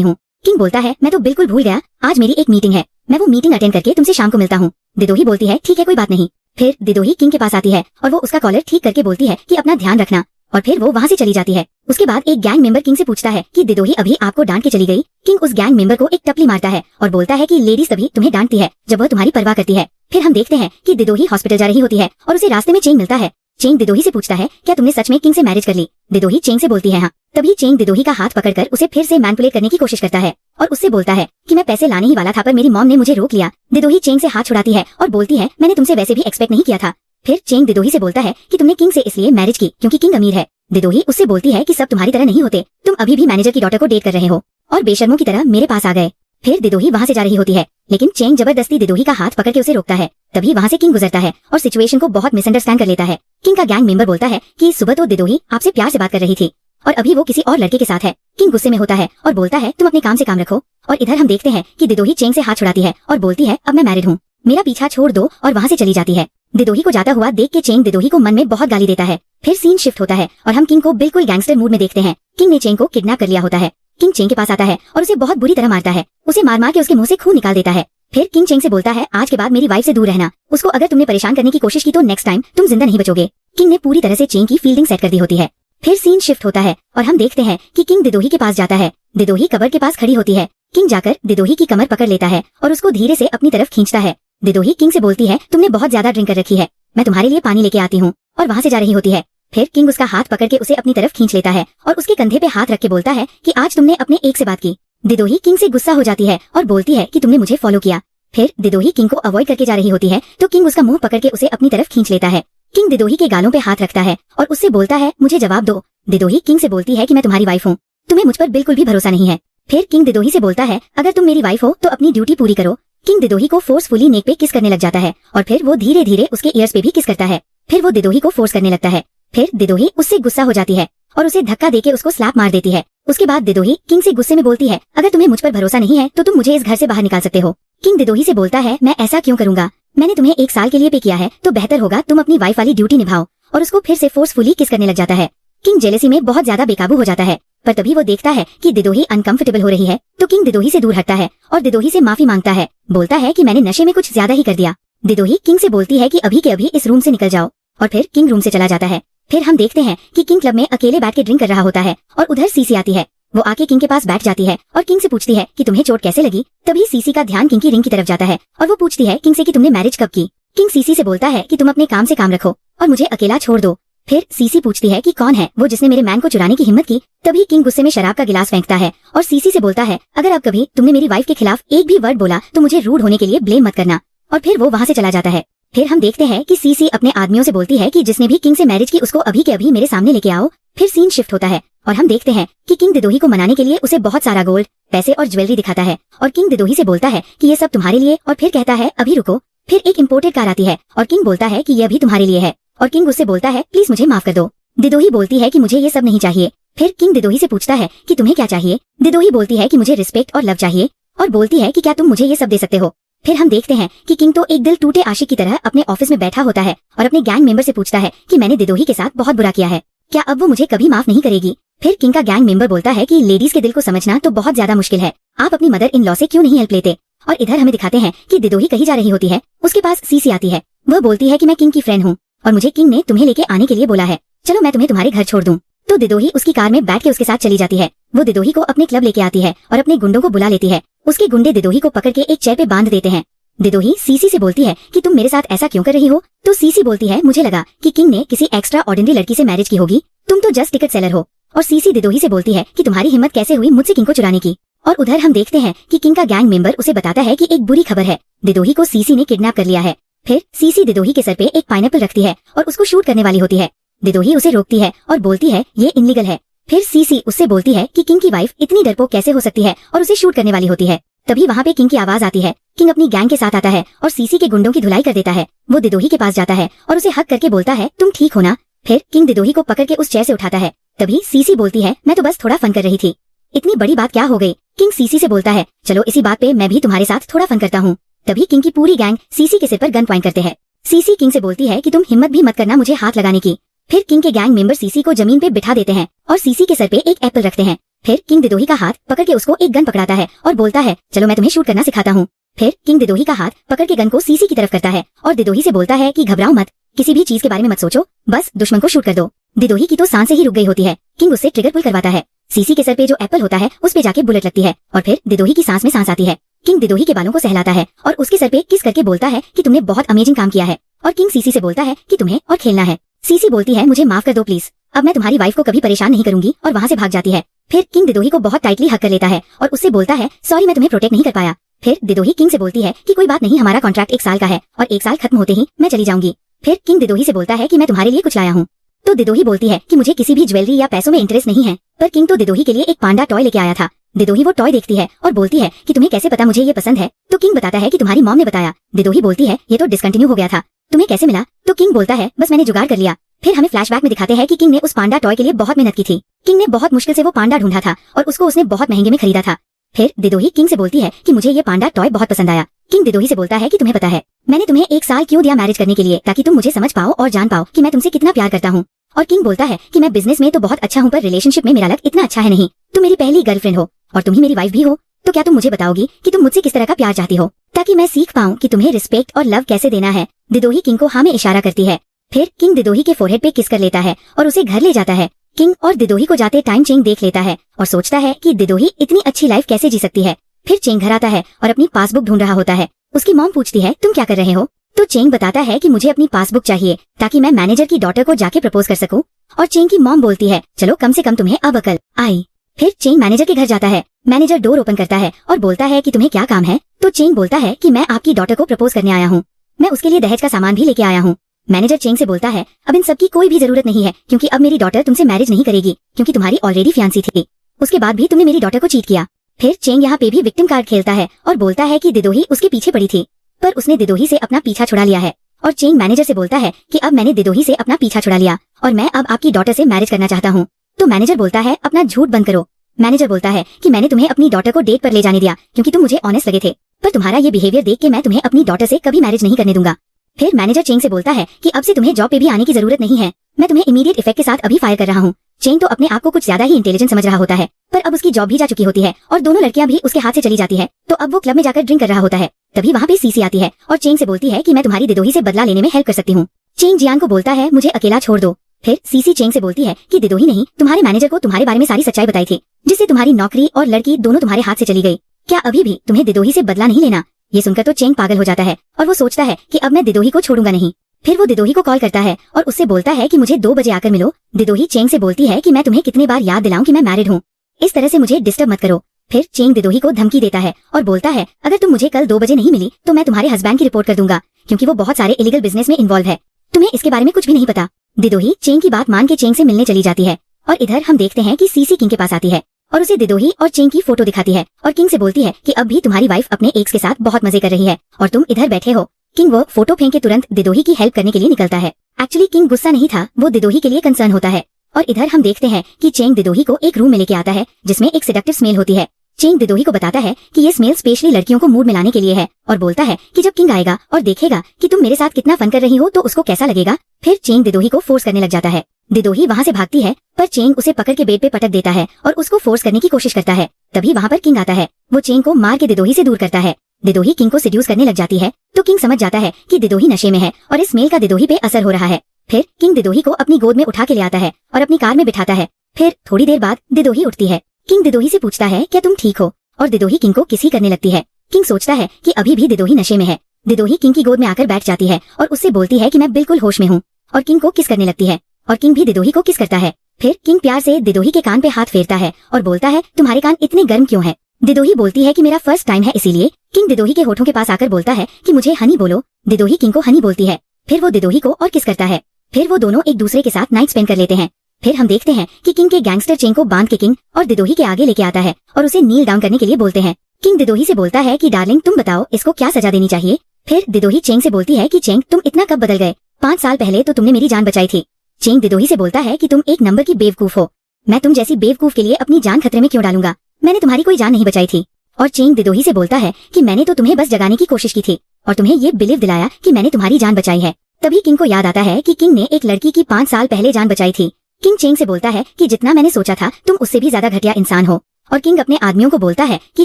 हूँ। किंग बोलता है, मैं तो बिल्कुल भूल गया, आज मेरी एक मीटिंग है, मैं वो मीटिंग अटेंड करके तुमसे शाम को मिलता हूँ। दिदोही बोलती है ठीक है कोई बात नहीं। फिर दिदोही किंग के पास आती है और वो उसका कॉलर ठीक करके बोलती है कि अपना ध्यान रखना, और फिर वो वहाँ से चली जाती है। उसके बाद एक गैंग मेंबर किंग से पूछता है कि दिदोही अभी आपको डांट के चली गई। किंग उस गैंग मेंबर को एक टपली मारता है और बोलता है कि लेडीज तभी तुम्हें डांटती है जब वह तुम्हारी परवाह करती है। फिर हम देखते हैं कि दिदोही हॉस्पिटल जा रही होती है और उसे रास्ते में चेंग मिलता है। चेंग दिदोही से पूछता है, क्या तुमने सच में किंग से मैरिज कर ली। दिदोही चेंग से बोलती है हाँ। तभी चेंग दिदोही का हाथ पकड़कर उसे फिर से मैनिपुलेट करने की कोशिश करता है और उससे बोलता है कि मैं पैसे लाने ही वाला था पर मेरी मॉम ने मुझे रोक लिया। दिदोही चेंग से हाथ छुड़ाती है और बोलती है, मैंने तुमसे वैसे भी एक्सपेक्ट नहीं किया था। फिर चेंग दिदोही से बोलता है कि तुमने किंग से इसलिए मैरिज की क्योंकि किंग अमीर है। दिदोही उससे बोलती है कि सब तुम्हारी तरह नहीं होते, तुम अभी भी मैनेजर की डॉटर को डेट कर रहे हो और बेशर्मों की तरह मेरे पास आ गए। फिर दिदोही वहाँ से जा रही होती है, लेकिन चेंग जबरदस्ती दिदोही का हाथ पकड़ के उसे रोकता है। तभी वहाँ से किंग गुजरता है और सिचुएशन को बहुत मिसअंडरस्टैंड कर लेता है। किंग का गैंग मेंबर बोलता है कि सुबह तो दिदोही आपसे प्यार से बात कर रही थी और अभी वो किसी और लड़के के साथ है। किंग गुस्से में होता है और बोलता है तुम अपने काम से काम रखो। और इधर हम देखते हैं कि दिदोही चेंग से हाथ छुड़ाती है और बोलती है, अब मैं मैरिड हूँ, मेरा पीछा छोड़ दो, और वहाँ से चली जाती है। दिदोही को जाता हुआ देख के चेंग दिदोही को मन में बहुत गाली देता है। फिर सीन शिफ्ट होता है और हम किंग को बिल्कुल गैंगस्टर मूड में देखते हैं। किंग ने चेंग को किडनैप कर लिया होता है। किंग चेंग के पास आता है और उसे बहुत बुरी तरह मारता है, उसे मार मार के उसके मुंह से खून निकाल देता है। फिर किंग चेंग से बोलता है, आज के बाद मेरी वाइफ से दूर रहना, उसको अगर तुमने परेशान करने की कोशिश की तो नेक्स्ट टाइम तुम जिंदा नहीं बचोगे। किंग ने पूरी तरह से चेंग की फील्डिंग सेट कर दी होती है। फिर सीन शिफ्ट होता है और हम देखते हैं कि किंग दिदोही के पास जाता है। दिदोही कबर के पास खड़ी होती है। किंग जाकर दिदोही की कमर पकड़ लेता है और उसको धीरे से अपनी तरफ खींचता है। दिदोही किंग से बोलती है, तुमने बहुत ज्यादा ड्रिंक कर रखी है, मैं तुम्हारे लिए पानी लेके आती हूँ, और वहाँ से जा रही होती है। फिर किंग उसका हाथ पकड़ के उसे अपनी तरफ खींच लेता है और उसके कंधे पे हाथ रख के बोलता है कि आज तुमने अपने एक से बात की। दिदोही किंग से गुस्सा हो जाती है और बोलती है कि तुमने मुझे फॉलो किया। फिर दिदोही किंग को अवॉइड करके जा रही होती है तो किंग उसका मुंह पकड़ के उसे अपनी तरफ खींच लेता है। किंग दिदोही के गालों पे हाथ रखता है और उससे बोलता है, मुझे जवाब दो। दिदोही किंग से बोलती है कि मैं तुम्हारी वाइफ हूँ, तुम्हें मुझ पर बिल्कुल भी भरोसा नहीं है। फिर किंग दिदोही से बोलता है, अगर तुम मेरी वाइफ हो तो अपनी ड्यूटी पूरी करो। किंग दिदोही को फोर्सफुली नेक पे किस करने लग जाता है और फिर वो धीरे धीरे उसके ईयर्स पे भी किस करता है। फिर वो दिदोही को फोर्स करने लगता है। फिर दिदोही उससे गुस्सा हो जाती है और उसे धक्का देके उसको स्लैप मार देती है। उसके बाद दिदोही किंग से गुस्से में बोलती है, अगर तुम्हें मुझ पर भरोसा नहीं है तो तुम मुझे इस घर से बाहर निकाल सकते हो। किंग दिदोही से बोलता है, मैं ऐसा क्यों करूंगा, मैंने तुम्हें 1 साल के लिए पे किया है तो बेहतर होगा तुम अपनी वाइफ वाली ड्यूटी निभाओ। और उसको फिर से फोर्सफुली किस करने लग जाता है। किंग जेलेसी में बहुत ज्यादा बेकाबू हो जाता है, पर तभी वो देखता है कि दिदोही अनकंफर्टेबल हो रही है तो किंग दिदोही से दूर हटता है और दिदोही से माफी मांगता है। बोलता है कि मैंने नशे में कुछ ज्यादा ही कर दिया। दिदोही किंग से बोलती है कि अभी के अभी इस रूम से निकल जाओ और फिर किंग रूम से चला जाता है। फिर हम देखते हैं कि किंग क्लब में अकेले बैठ के ड्रिंक कर रहा होता है और उधर सीसी आती है। वो आके किंग के पास बैठ जाती है और किंग से पूछती है कि तुम्हें चोट कैसे लगी। तभी सीसी का ध्यान किंग की रिंग की तरफ जाता है और वो पूछती है किंग से कि तुमने मैरिज कब की। किंग सीसी से बोलता है कि तुम अपने काम से काम रखो और मुझे अकेला छोड़ दो। फिर सीसी पूछती है कि कौन है वो जिसने मेरे मैन को चुराने की हिम्मत की। तभी किंग गुस्से में शराब का गिलास फेंकता है और सीसी से बोलता है, अगर अब कभी तुमने मेरी वाइफ के खिलाफ एक भी वर्ड बोला तो मुझे रूड होने के लिए ब्लेम मत करना। और फिर वो वहाँ से चला जाता है। फिर हम देखते हैं कि सीसी अपने आदमियों से बोलती है कि जिसने भी किंग से मैरिज की उसको अभी के अभी मेरे सामने लेके आओ। फिर सीन शिफ्ट होता है और हम देखते हैं कि किंग दिदोही को मनाने के लिए उसे बहुत सारा गोल्ड, पैसे और ज्वेलरी दिखाता है और किंग दिदोही से बोलता है कि ये सब तुम्हारे लिए। और फिर कहता है, अभी रुको। फिर एक इम्पोर्टेड कार आती है और किंग बोलता है कि ये अभी तुम्हारे लिए है और किंग उससे बोलता है, प्लीज मुझे माफ कर दो। दिदोही बोलती है कि मुझे ये सब नहीं चाहिए। फिर किंग दिदोही से पूछता है कि तुम्हें क्या चाहिए। दिदोही बोलती है कि मुझे रिस्पेक्ट और लव चाहिए और बोलती है कि क्या तुम मुझे ये सब दे सकते हो। फिर हम देखते हैं कि किंग तो एक दिल टूटे आशिक की तरह अपने ऑफिस में बैठा होता है और अपने गैंग मेंबर से पूछता है कि मैंने दिदोही के साथ बहुत बुरा किया है, क्या अब वो मुझे कभी माफ नहीं करेगी। फिर किंग का गैंग मेंबर बोलता है कि लेडीज के दिल को समझना तो बहुत ज्यादा मुश्किल है, आप अपनी मदर इन लॉ से क्यों नहीं हेल्प लेते। और इधर हमें दिखाते हैं कि दिदोही कहीं जा रही होती है। उसके पास सीसी आती है। वह बोलती है कि मैं किंग की फ्रेंड हूँ और मुझे किंग ने तुम्हें लेके आने के लिए बोला है, चलो मैं तुम्हें तुम्हारे घर छोड़ दूं। तो दिदोही उसकी कार में बैठ के उसके साथ चली जाती है। वो दिदोही को अपने क्लब लेके आती है और अपने गुंडों को बुला लेती है। उसके गुंडे दिदोही को पकड़ के एक चेयर पे बांध देते हैं। दिदोही सीसी से बोलती है कि तुम मेरे साथ ऐसा क्यों कर रही हो। तो सीसी बोलती है, मुझे लगा कि किंग ने किसी एक्स्ट्रा ऑर्डिनरी लड़की से मैरिज की होगी, तुम तो जस्ट टिकट सेलर हो। और सीसी दिदोही से बोलती है कि तुम्हारी हिम्मत कैसे हुई मुझसे किंग को चुराने की। और उधर हम देखते हैं कि किंग का गैंग मेंबर उसे बताता है कि एक बुरी खबर है, दिदोही को सीसी ने किडनैप कर लिया है। फिर सीसी दिदोही के सर पे एक पाइनएप्पल रखती है और उसको शूट करने वाली होती है। दिदोही उसे रोकती है और बोलती है ये इनलीगल है। फिर सीसी उससे बोलती है कि किंग की वाइफ इतनी डरपोक कैसे हो सकती है और उसे शूट करने वाली होती है। तभी वहाँ पे किंग की आवाज आती है। किंग अपनी गैंग के साथ आता है और सीसी के गुंडों की धुलाई कर देता है। वो दिदोही के पास जाता है और उसे हक करके बोलता है, तुम ठीक हो ना। फिर किंग दिदोही को पकड़ के उस चेयर से उठाता है। तभी सीसी बोलती है, मैं तो बस थोड़ा फन कर रही थी, इतनी बड़ी बात क्या हो गई। किंग सीसी से बोलता है, चलो इसी बात पे मैं भी तुम्हारे साथ थोड़ा फन करता हूँ। तभी किंग की पूरी गैंग सीसी के सिर पर गन पॉइंट करते हैं। सीसी किंग से बोलती है कि तुम हिम्मत भी मत करना मुझे हाथ लगाने की। फिर किंग के गैंग मेंबर सीसी को जमीन पे बिठा देते हैं और सीसी के सर पे एक एप्पल रखते हैं। फिर किंग दिदोही का हाथ पकड़ के उसको एक गन पकड़ाता है और बोलता है, चलो मैं तुम्हें शूट करना सिखाता हूँ। फिर किंग दिदोही का हाथ पकड़ के गन को सीसी की तरफ करता है और दिदोही से बोलता है कि घबराओ मत, किसी भी चीज के बारे में मत सोचो, बस दुश्मन को शूट कर दो। दिदोही की तो सांसें ही रुक गई होती है। किंग उससे ट्रिगर पुल करवाता है। सीसी के सर पे जो एप्पल होता है उस पे जाके बुलेट लगती है और फिर दिदोही की सांस में सांस आती है। किंग दिदोही के बालों को सहलाता है और उसके सर पे किस करके बोलता है कि तुमने बहुत अमेजिंग काम किया है। और किंग सीसी से बोलता है कि तुम्हें और खेलना है। सीसी बोलती है, मुझे माफ कर दो प्लीज, अब मैं तुम्हारी वाइफ को कभी परेशान नहीं करूंगी और वहाँ से भाग जाती है। फिर किंग दिदोही को बहुत टाइटली हक कर लेता है और उससे बोलता है, सॉरी मैं तुम्हें प्रोटेक्ट नहीं कर पाया। फिर दिदोही किंग से बोलती है कि कोई बात नहीं, हमारा कॉन्ट्रैक्ट 1 साल का है और 1 साल खत्म होते ही मैं चली जाऊंगी। फिर किंग दिदोही से बोलता है कि मैं तुम्हारे लिए कुछ लाया हूँ। तो दिदोही बोलती है कि मुझे किसी भी ज्वेलरी या पैसों में इंटरेस्ट नहीं है, पर किंग तो दिदोही के लिए एक पांडा टॉय लेके आया था। दिदोही वो टॉय देखती है और बोलती है कि तुम्हें कैसे पता मुझे ये पसंद है। तो किंग बताता है कि तुम्हारी मॉम ने बताया। दिदोही बोलती है, ये तो डिसकंटिन्यू हो गया था, तुम्हें कैसे मिला। तो किंग बोलता है, बस मैंने जुगाड़ कर लिया। फिर हमें फ्लैशबैक में दिखाते हैं कि किंग ने उस पांडा टॉय के लिए बहुत मेहनत की थी। किंग ने बहुत मुश्किल से वो पांडा ढूंढा था और उसको उसने बहुत महंगे में खरीदा था। फिर दिदोही किंग से बोलती है कि मुझे ये पांडा टॉय बहुत पसंद आया। किंग दिदोही से बोलता है कि तुम्हें पता है मैंने तुम्हें 1 साल क्यों दिया मैरिज करने के लिए, ताकि तुम मुझे समझ पाओ और जान पाओ कि मैं तुमसे कितना प्यार करता हूँ। और किंग बोलता है कि मैं बिजनेस में तो बहुत अच्छा हूँ पर रिलेशनशिप में मेरा लक इतना अच्छा है नहीं। तुम मेरी पहली गर्लफ्रेंड हो और तुम ही मेरी वाइफ भी हो, तो क्या तुम मुझे बताओगी कि तुम मुझसे किस तरह का प्यार चाहती हो, ताकि मैं सीख पाऊँ कि तुम्हें रिस्पेक्ट और लव कैसे देना है। दिदोही किंग को हाँ में इशारा करती है। फिर किंग दिदोही के फोरहेड पे किस कर लेता है और उसे घर ले जाता है। किंग और दिदोही को जाते टाइम चेंग देख लेता है और सोचता है कि दिदोही इतनी अच्छी लाइफ कैसे जी सकती है। फिर चेंग घर आता है और अपनी पासबुक ढूंढ रहा होता है। उसकी मॉम पूछती है, तुम क्या कर रहे हो। तो चेंग बताता है कि मुझे अपनी पासबुक चाहिए ताकि मैं मैनेजर की डॉटर को जाके प्रपोज कर सकूं। और चेंग की मॉम बोलती है, चलो कम से कम तुम्हें अब अकल आई। फिर चेंग मैनेजर के घर जाता है। मैनेजर डोर ओपन करता है और बोलता है कि तुम्हें क्या काम है। तो चेंग बोलता है कि मैं आपकी डॉटर को प्रपोज करने आया हूँ, मैं उसके लिए दहेज का सामान भी लेके आया हूँ। मैनेजर चेंग से बोलता है, अब इन सब की कोई भी जरूरत नहीं है, क्योंकि अब मेरी डॉटर तुमसे मैरिज नहीं करेगी, क्योंकि तुम्हारी ऑलरेडी फियांसी थी, उसके बाद भी तुमने मेरी डॉटर को चीट किया। फिर चेंग यहाँ पे भी विक्टिम कार्ड खेलता है और बोलता है कि दिदोही उसके पीछे पड़ी थी, पर उसने दिदोही से अपना पीछा छुड़ा लिया है। और चेंग मैनेजर से बोलता है कि अब मैंने दिदोही से अपना पीछा छुड़ा लिया और मैं अब आपकी डॉटर से मैरिज करना चाहता हूँ। तो मैनेजर बोलता है अपना झूठ बंद करो। मैनेजर बोलता है कि मैंने तुम्हें अपनी डॉटर को डेट पर ले जाने दिया क्योंकि तुम मुझे ऑनेस्ट लगे थे, पर तुम्हारा ये बिहेवियर देख के मैं तुम्हें अपनी डॉटर से कभी मैरिज नहीं करने दूंगा। फिर मैनेजर चेंग से बोलता है कि अब से तुम्हें जॉब पे भी आने की जरूरत नहीं है, मैं तुम्हें इमीडिएट इफेक्ट के साथ अभी फायर कर रहा हूँ। चेंग तो अपने आप को कुछ ज्यादा ही इंटेलिजेंट समझ रहा होता है, पर अब उसकी जॉब भी जा चुकी होती है और दोनों लड़कियां भी उसके हाथ से चली जाती है। तो अब वो क्लब में जाकर ड्रिंक कर रहा होता है। तभी वहाँ पे सीसी आती है और चेंग से बोलती है कि मैं तुम्हारी दिदोही से बदला लेने में हेल्प कर सकती हूँ। चेंग जियान को बोलता है मुझे अकेला छोड़ दो। फिर सीसी चेंग से बोलती है कि दिदोही नहीं, तुम्हारे मैनेजर को तुम्हारे बारे में सारी सच्चाई बताई थी, जिससे तुम्हारी नौकरी और लड़की दोनों तुम्हारे हाथ से चली गई। क्या अभी भी तुम्हें दिदोही से बदला नहीं लेना? ये सुनकर तो चेंग पागल हो जाता है और वो सोचता है कि अब मैं दिदोही को छोड़ूंगा नहीं। फिर वो दिदोही को कॉल करता है और उससे बोलता है कि मुझे 2 बजे आकर मिलो। दिदोही चेंग से बोलती है कि मैं तुम्हें कितने बार याद दिलाऊं कि मैं मैरिड हूँ, इस तरह से मुझे डिस्टर्ब मत करो। फिर चेंग दिदोही को धमकी देता है और बोलता है अगर तुम मुझे कल 2 बजे नहीं मिली तो मैं तुम्हारे हस्बैंड की रिपोर्ट कर दूंगा, क्योंकि वो बहुत सारे इलीगल बिजनेस में इन्वॉल्व है। तुम्हें इसके बारे में कुछ भी नहीं पता। दिदोही चेंग की बात मान के चेंग से मिलने चली जाती है और इधर हम देखते हैं कि सीसी किंग के पास आती है और उसे दिदोही और चेंग की फोटो दिखाती है और किंग से बोलती है कि अब भी तुम्हारी वाइफ अपने एक्स के साथ बहुत मजे कर रही है और तुम इधर बैठे हो। किंग वो फोटो फेंक के तुरंत दिदोही की हेल्प करने के लिए निकलता है। एक्चुअली किंग गुस्सा नहीं था, वो दिदोही के लिए कंसर्न होता है। और इधर हम देखते हैं कि चेंग दिदोही को एक रूम में लेके आता है जिसमें एक सेडक्टिव स्मेल होती है। चेंग दिदोही को बताता है कि ये स्मेल स्पेशली लड़कियों को मूड में लाने के लिए है और बोलता है कि जब किंग आएगा और देखेगा कि तुम मेरे साथ कितना फन कर रही हो तो उसको कैसा लगेगा। फिर चेंग दिदोही को फोर्स करने लग जाता है। दिदोही वहाँ से भागती है पर चेंग उसे पकड़ के बेड पे पटक देता है और उसको फोर्स करने की कोशिश करता है। तभी वहाँ पर किंग आता है, वो चेंग को मार के दिदोही से दूर करता है। दिदोही किंग को सिड्यूस करने लग जाती है तो किंग समझ जाता है कि दिदोही नशे में है और इस स्मेल का दिदोही पे असर हो रहा है। फिर किंग दिदोही को अपनी गोद में उठा के ले आता है और अपनी कार में बिठाता है। फिर थोड़ी देर बाद दिदोही उठती है। किंग दिदोही से पूछता है क्या तुम ठीक हो, और दिदोही किंग को किसी करने लगती है। किंग सोचता है कि अभी भी दिदोही नशे में है। दिदोही किंग की गोद में आकर बैठ जाती है और उससे बोलती है कि मैं बिल्कुल होश में हूँ, और किंग को किस करने लगती है और किंग भी दिदोही को किस करता है। फिर किंग प्यार से दिदोही के कान पे हाथ फेरता है और बोलता है तुम्हारे कान इतने गर्म क्यों है। दिदोही बोलती है कि मेरा फर्स्ट टाइम है इसीलिए। किंग दिदोही के होठों के पास आकर बोलता है कि मुझे हनी बोलो। दिदोही किंग को हनी बोलती है। फिर वो दिदोही को और किस करता है। फिर वो दोनों एक दूसरे के साथ नाइट स्पेंड कर लेते हैं। फिर हम देखते हैं कि किंग के गैंगस्टर चेंग को बांध के किंग और दिदोही के आगे लेके आता है और उसे नील डाउन करने के लिए बोलते हैं। किंग दिदोही से बोलता है कि डार्लिंग तुम बताओ इसको क्या सजा देनी चाहिए। फिर दिदोही चेंग से बोलती है कि चेंग तुम इतना कब बदल गए, 5 साल पहले तो तुमने मेरी जान बचाई थी। चेंग दिदोही से बोलता है कि तुम एक नंबर की बेवकूफ हो, मैं तुम जैसी बेवकूफ के लिए अपनी जान खतरे में क्यों डालूंगा, मैंने तुम्हारी कोई जान नहीं बचाई थी। और चेंग दिदोही से बोलता है कि मैंने तो तुम्हें बस जगाने की कोशिश की थी और तुम्हें ये बिलीव दिलाया कि मैंने तुम्हारी जान बचाई है। तभी किंग को याद आता है कि किंग ने एक लड़की की 5 साल पहले जान बचाई थी। किंग चेंग से बोलता है कि जितना मैंने सोचा था तुम उससे भी ज्यादा घटिया इंसान हो, और किंग अपने आदमियों को बोलता है कि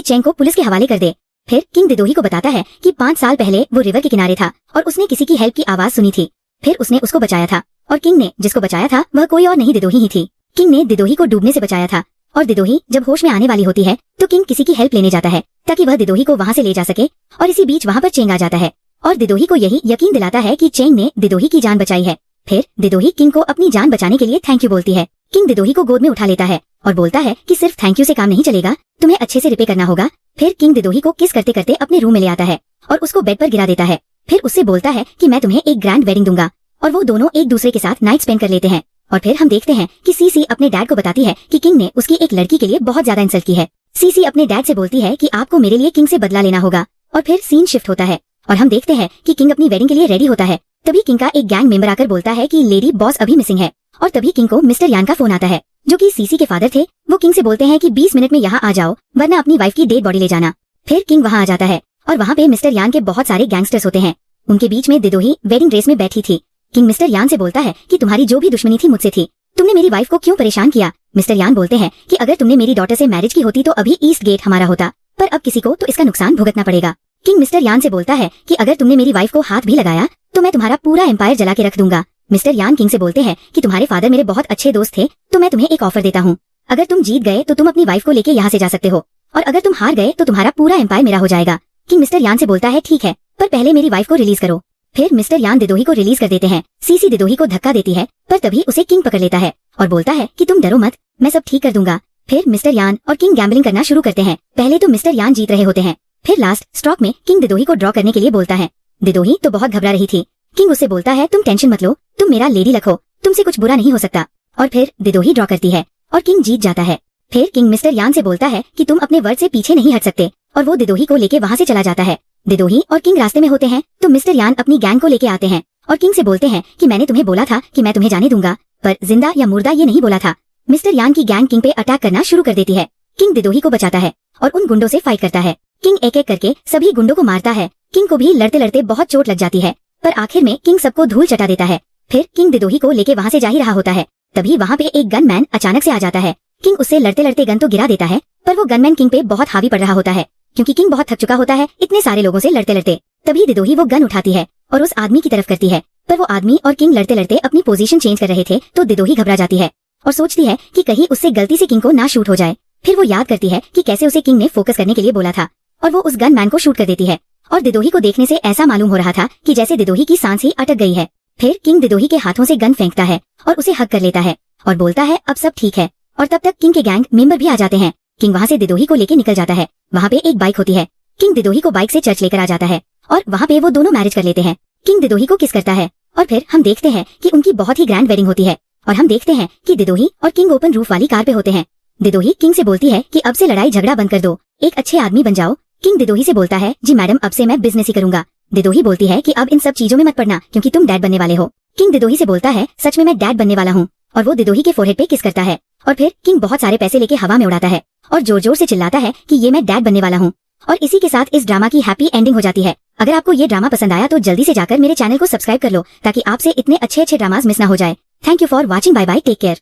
चेंग को पुलिस के हवाले कर दे। फिर किंग दिदोही को बताता है कि 5 साल पहले वो रिवर के किनारे था और उसने किसी की हेल्प की आवाज सुनी थी। फिर उसने उसको बचाया था और किंग ने जिसको बचाया था वह कोई और नहीं दिदोही ही थी। किंग ने दिदोही को डूबने से बचाया था और दिदोही जब होश में आने वाली होती है तो किंग किसी की हेल्प लेने जाता है ताकि वह दिदोही को वहाँ से ले जा सके, और इसी बीच वहाँ पर चेंग आ जाता है और दिदोही को यही यकीन दिलाता है कि चेंग ने दिदोही की जान बचाई है। फिर दिदोही किंग को अपनी जान बचाने के लिए थैंक यू बोलती है। किंग दिदोही को गोद में उठा लेता है और बोलता है कि सिर्फ थैंक यू से काम नहीं चलेगा, तुम्हें अच्छे से रिपे करना होगा। फिर किंग दिदोही को किस करते करते अपने रूम में ले आता है और उसको बेड पर गिरा देता है। फिर उससे बोलता है कि मैं तुम्हें एक ग्रैंड वेडिंग दूंगा, और वो दोनों एक दूसरे के साथ नाइट स्पेंड कर लेते हैं। और फिर हम देखते हैं कि सीसी अपने डैड को बताती है कि किंग ने उसकी एक लड़की के लिए बहुत ज्यादा इंसल्ट की है। सीसी अपने डैड से बोलती है कि आपको मेरे लिए किंग से बदला लेना होगा, और फिर सीन शिफ्ट होता है और हम देखते हैं कि किंग अपनी वेडिंग के लिए रेडी होता है। तभी किंग का एक गैंग मेंबर आकर बोलता है कि लेडी बॉस अभी मिसिंग है, और तभी किंग को मिस्टर यान का फोन आता है जो कि सीसी के फादर थे। वो किंग से बोलते हैं कि 20 मिनट में यहाँ आ जाओ वरना अपनी वाइफ की डेड बॉडी ले जाना। फिर किंग वहाँ आ जाता है और वहाँ पे मिस्टर यान के बहुत सारे गैंगस्टर्स होते हैं। उनके बीच में दिदोही वेडिंग ड्रेस में बैठी थी। किंग मिस्टर यान से बोलता है कि तुम्हारी जो भी दुश्मनी थी मुझसे थी, तुमने मेरी वाइफ को क्यों परेशान किया। मिस्टर यान बोलते हैं कि अगर तुमने मेरी डॉटर से मैरिज की होती तो अभी ईस्ट गेट हमारा होता, पर अब किसी को तो इसका नुकसान भुगतना पड़ेगा। किंग मिस्टर यान से बोलता है कि अगर तुमने मेरी वाइफ को हाथ भी लगाया तो मैं तुम्हारा पूरा एम्पायर जला के रख दूंगा। मिस्टर यान किंग से बोलते हैं कि तुम्हारे फादर मेरे बहुत अच्छे दोस्त थे, तो मैं तुम्हें एक ऑफर देता हूँ। अगर तुम जीत गए तो तुम अपनी वाइफ को लेके यहाँ से जा सकते हो, और अगर तुम हार गए तो तुम्हारा पूरा एम्पायर मेरा हो जाएगा। किंग मिस्टर यान से बोलता है ठीक है, पर पहले मेरी वाइफ को रिलीज करो। फिर मिस्टर यान दिदोही को रिलीज कर देते हैं। सीसी दिदोही को धक्का देती है, पर तभी उसे किंग पकड़ लेता है और बोलता है कि तुम डरो मत, मैं सब ठीक कर दूंगा। फिर मिस्टर यान और किंग गैम्बलिंग करना शुरू करते हैं। पहले तो मिस्टर यान जीत रहे होते हैं, फिर लास्ट स्ट्रोक में किंग दिदोही को ड्रॉ करने के लिए बोलता है। दिदोही तो बहुत घबरा रही थी। किंग उससे बोलता है तुम टेंशन मत लो, तुम मेरा लेडी लक हो, तुमसे कुछ बुरा नहीं हो सकता। और फिर दिदोही ड्रॉ करती है और किंग जीत जाता है। फिर किंग मिस्टर यान से बोलता है कि तुम अपने वर्ड से पीछे नहीं हट सकते, और वो दिदोही को लेके वहाँ से चला जाता है। दिदोही और किंग रास्ते में होते हैं तो मिस्टर यान अपनी गैंग को लेके आते हैं और किंग से बोलते हैं कि मैंने तुम्हें बोला था कि मैं तुम्हें जाने दूंगा, पर जिंदा या मुर्दा ये नहीं बोला था। मिस्टर यान की गैंग किंग पे अटैक करना शुरू कर देती है। किंग दिदोही को बचाता है और उन गुंडों से फाइट करता है। किंग एक एक करके सभी गुंडों को मारता है। किंग को भी लड़ते लड़ते बहुत चोट लग जाती है, पर आखिर में किंग सबको धूल चटा देता है। फिर किंग दिदोही को लेके वहाँ से जा ही रहा होता है, तभी वहाँ पे एक गनमैन अचानक से आ जाता है। किंग उससे लड़ते लड़ते गन तो गिरा देता है, पर वो गनमैन किंग पे बहुत हावी पड़ रहा होता है, क्योंकि किंग बहुत थक चुका होता है इतने सारे लोगों से लड़ते लड़ते। तभी दिदोही वो गन उठाती है और उस आदमी की तरफ करती है, पर वो आदमी और किंग लड़ते लड़ते अपनी पोजीशन चेंज कर रहे थे, तो दिदोही घबरा जाती है और सोचती है कि कहीं उससे गलती से किंग को ना शूट हो जाए। फिर वो याद करती है कि कैसे उसे किंग ने फोकस करने के लिए बोला था, और वो उस गनमैन को शूट कर देती है। और दिदोही को देखने से ऐसा मालूम हो रहा था कि जैसे दिदोही की सांस ही अटक गई है। फिर किंग दिदोही के हाथों से गन फेंकता है और उसे हग कर लेता है और बोलता है अब सब ठीक है। और तब तक किंग के गैंग मेंबर भी आ जाते हैं। किंग वहाँ से दिदोही को लेके निकल जाता है। वहाँ पे एक बाइक होती है। किंग दिदोही को बाइक से चर्च लेकर आ जाता है और वहाँ पे वो दोनों मैरिज कर लेते हैं। किंग दिदोही को किस करता है और फिर हम देखते हैं कि उनकी बहुत ही ग्रैंड वेडिंग होती है। और हम देखते हैं कि दिदोही और किंग ओपन रूफ वाली कार पे होते हैं। दिदोही किंग से बोलती है कि अब से लड़ाई झगड़ा बंद कर दो, एक अच्छे आदमी बन जाओ। किंग दिदोही से बोलता है जी मैडम, अब से मैं बिजनेस ही करूंगा। दिदोही बोलती है कि अब इन सब चीजों में मत पड़ना, क्योंकि तुम डैड बनने वाले हो। किंग दिदोही से बोलता है सच में मैं डैड बनने वाला हूँ, और वो दिदोही के फोरहेड पे किस करता है। और फिर किंग बहुत सारे पैसे लेके हवा में उड़ाता है और जोर जोर से चिल्लाता है कि ये मैं डैड बनने वाला हूँ। और इसी के साथ इस ड्रामा की हैप्पी एंडिंग हो जाती है। अगर आपको ये ड्रामा पसंद आया तो जल्दी से जाकर मेरे चैनल को सब्सक्राइब कर लो, ताकि आपसे इतने अच्छे अच्छे ड्रामास मिस ना हो जाए। Thank you for watching. Bye bye, take care.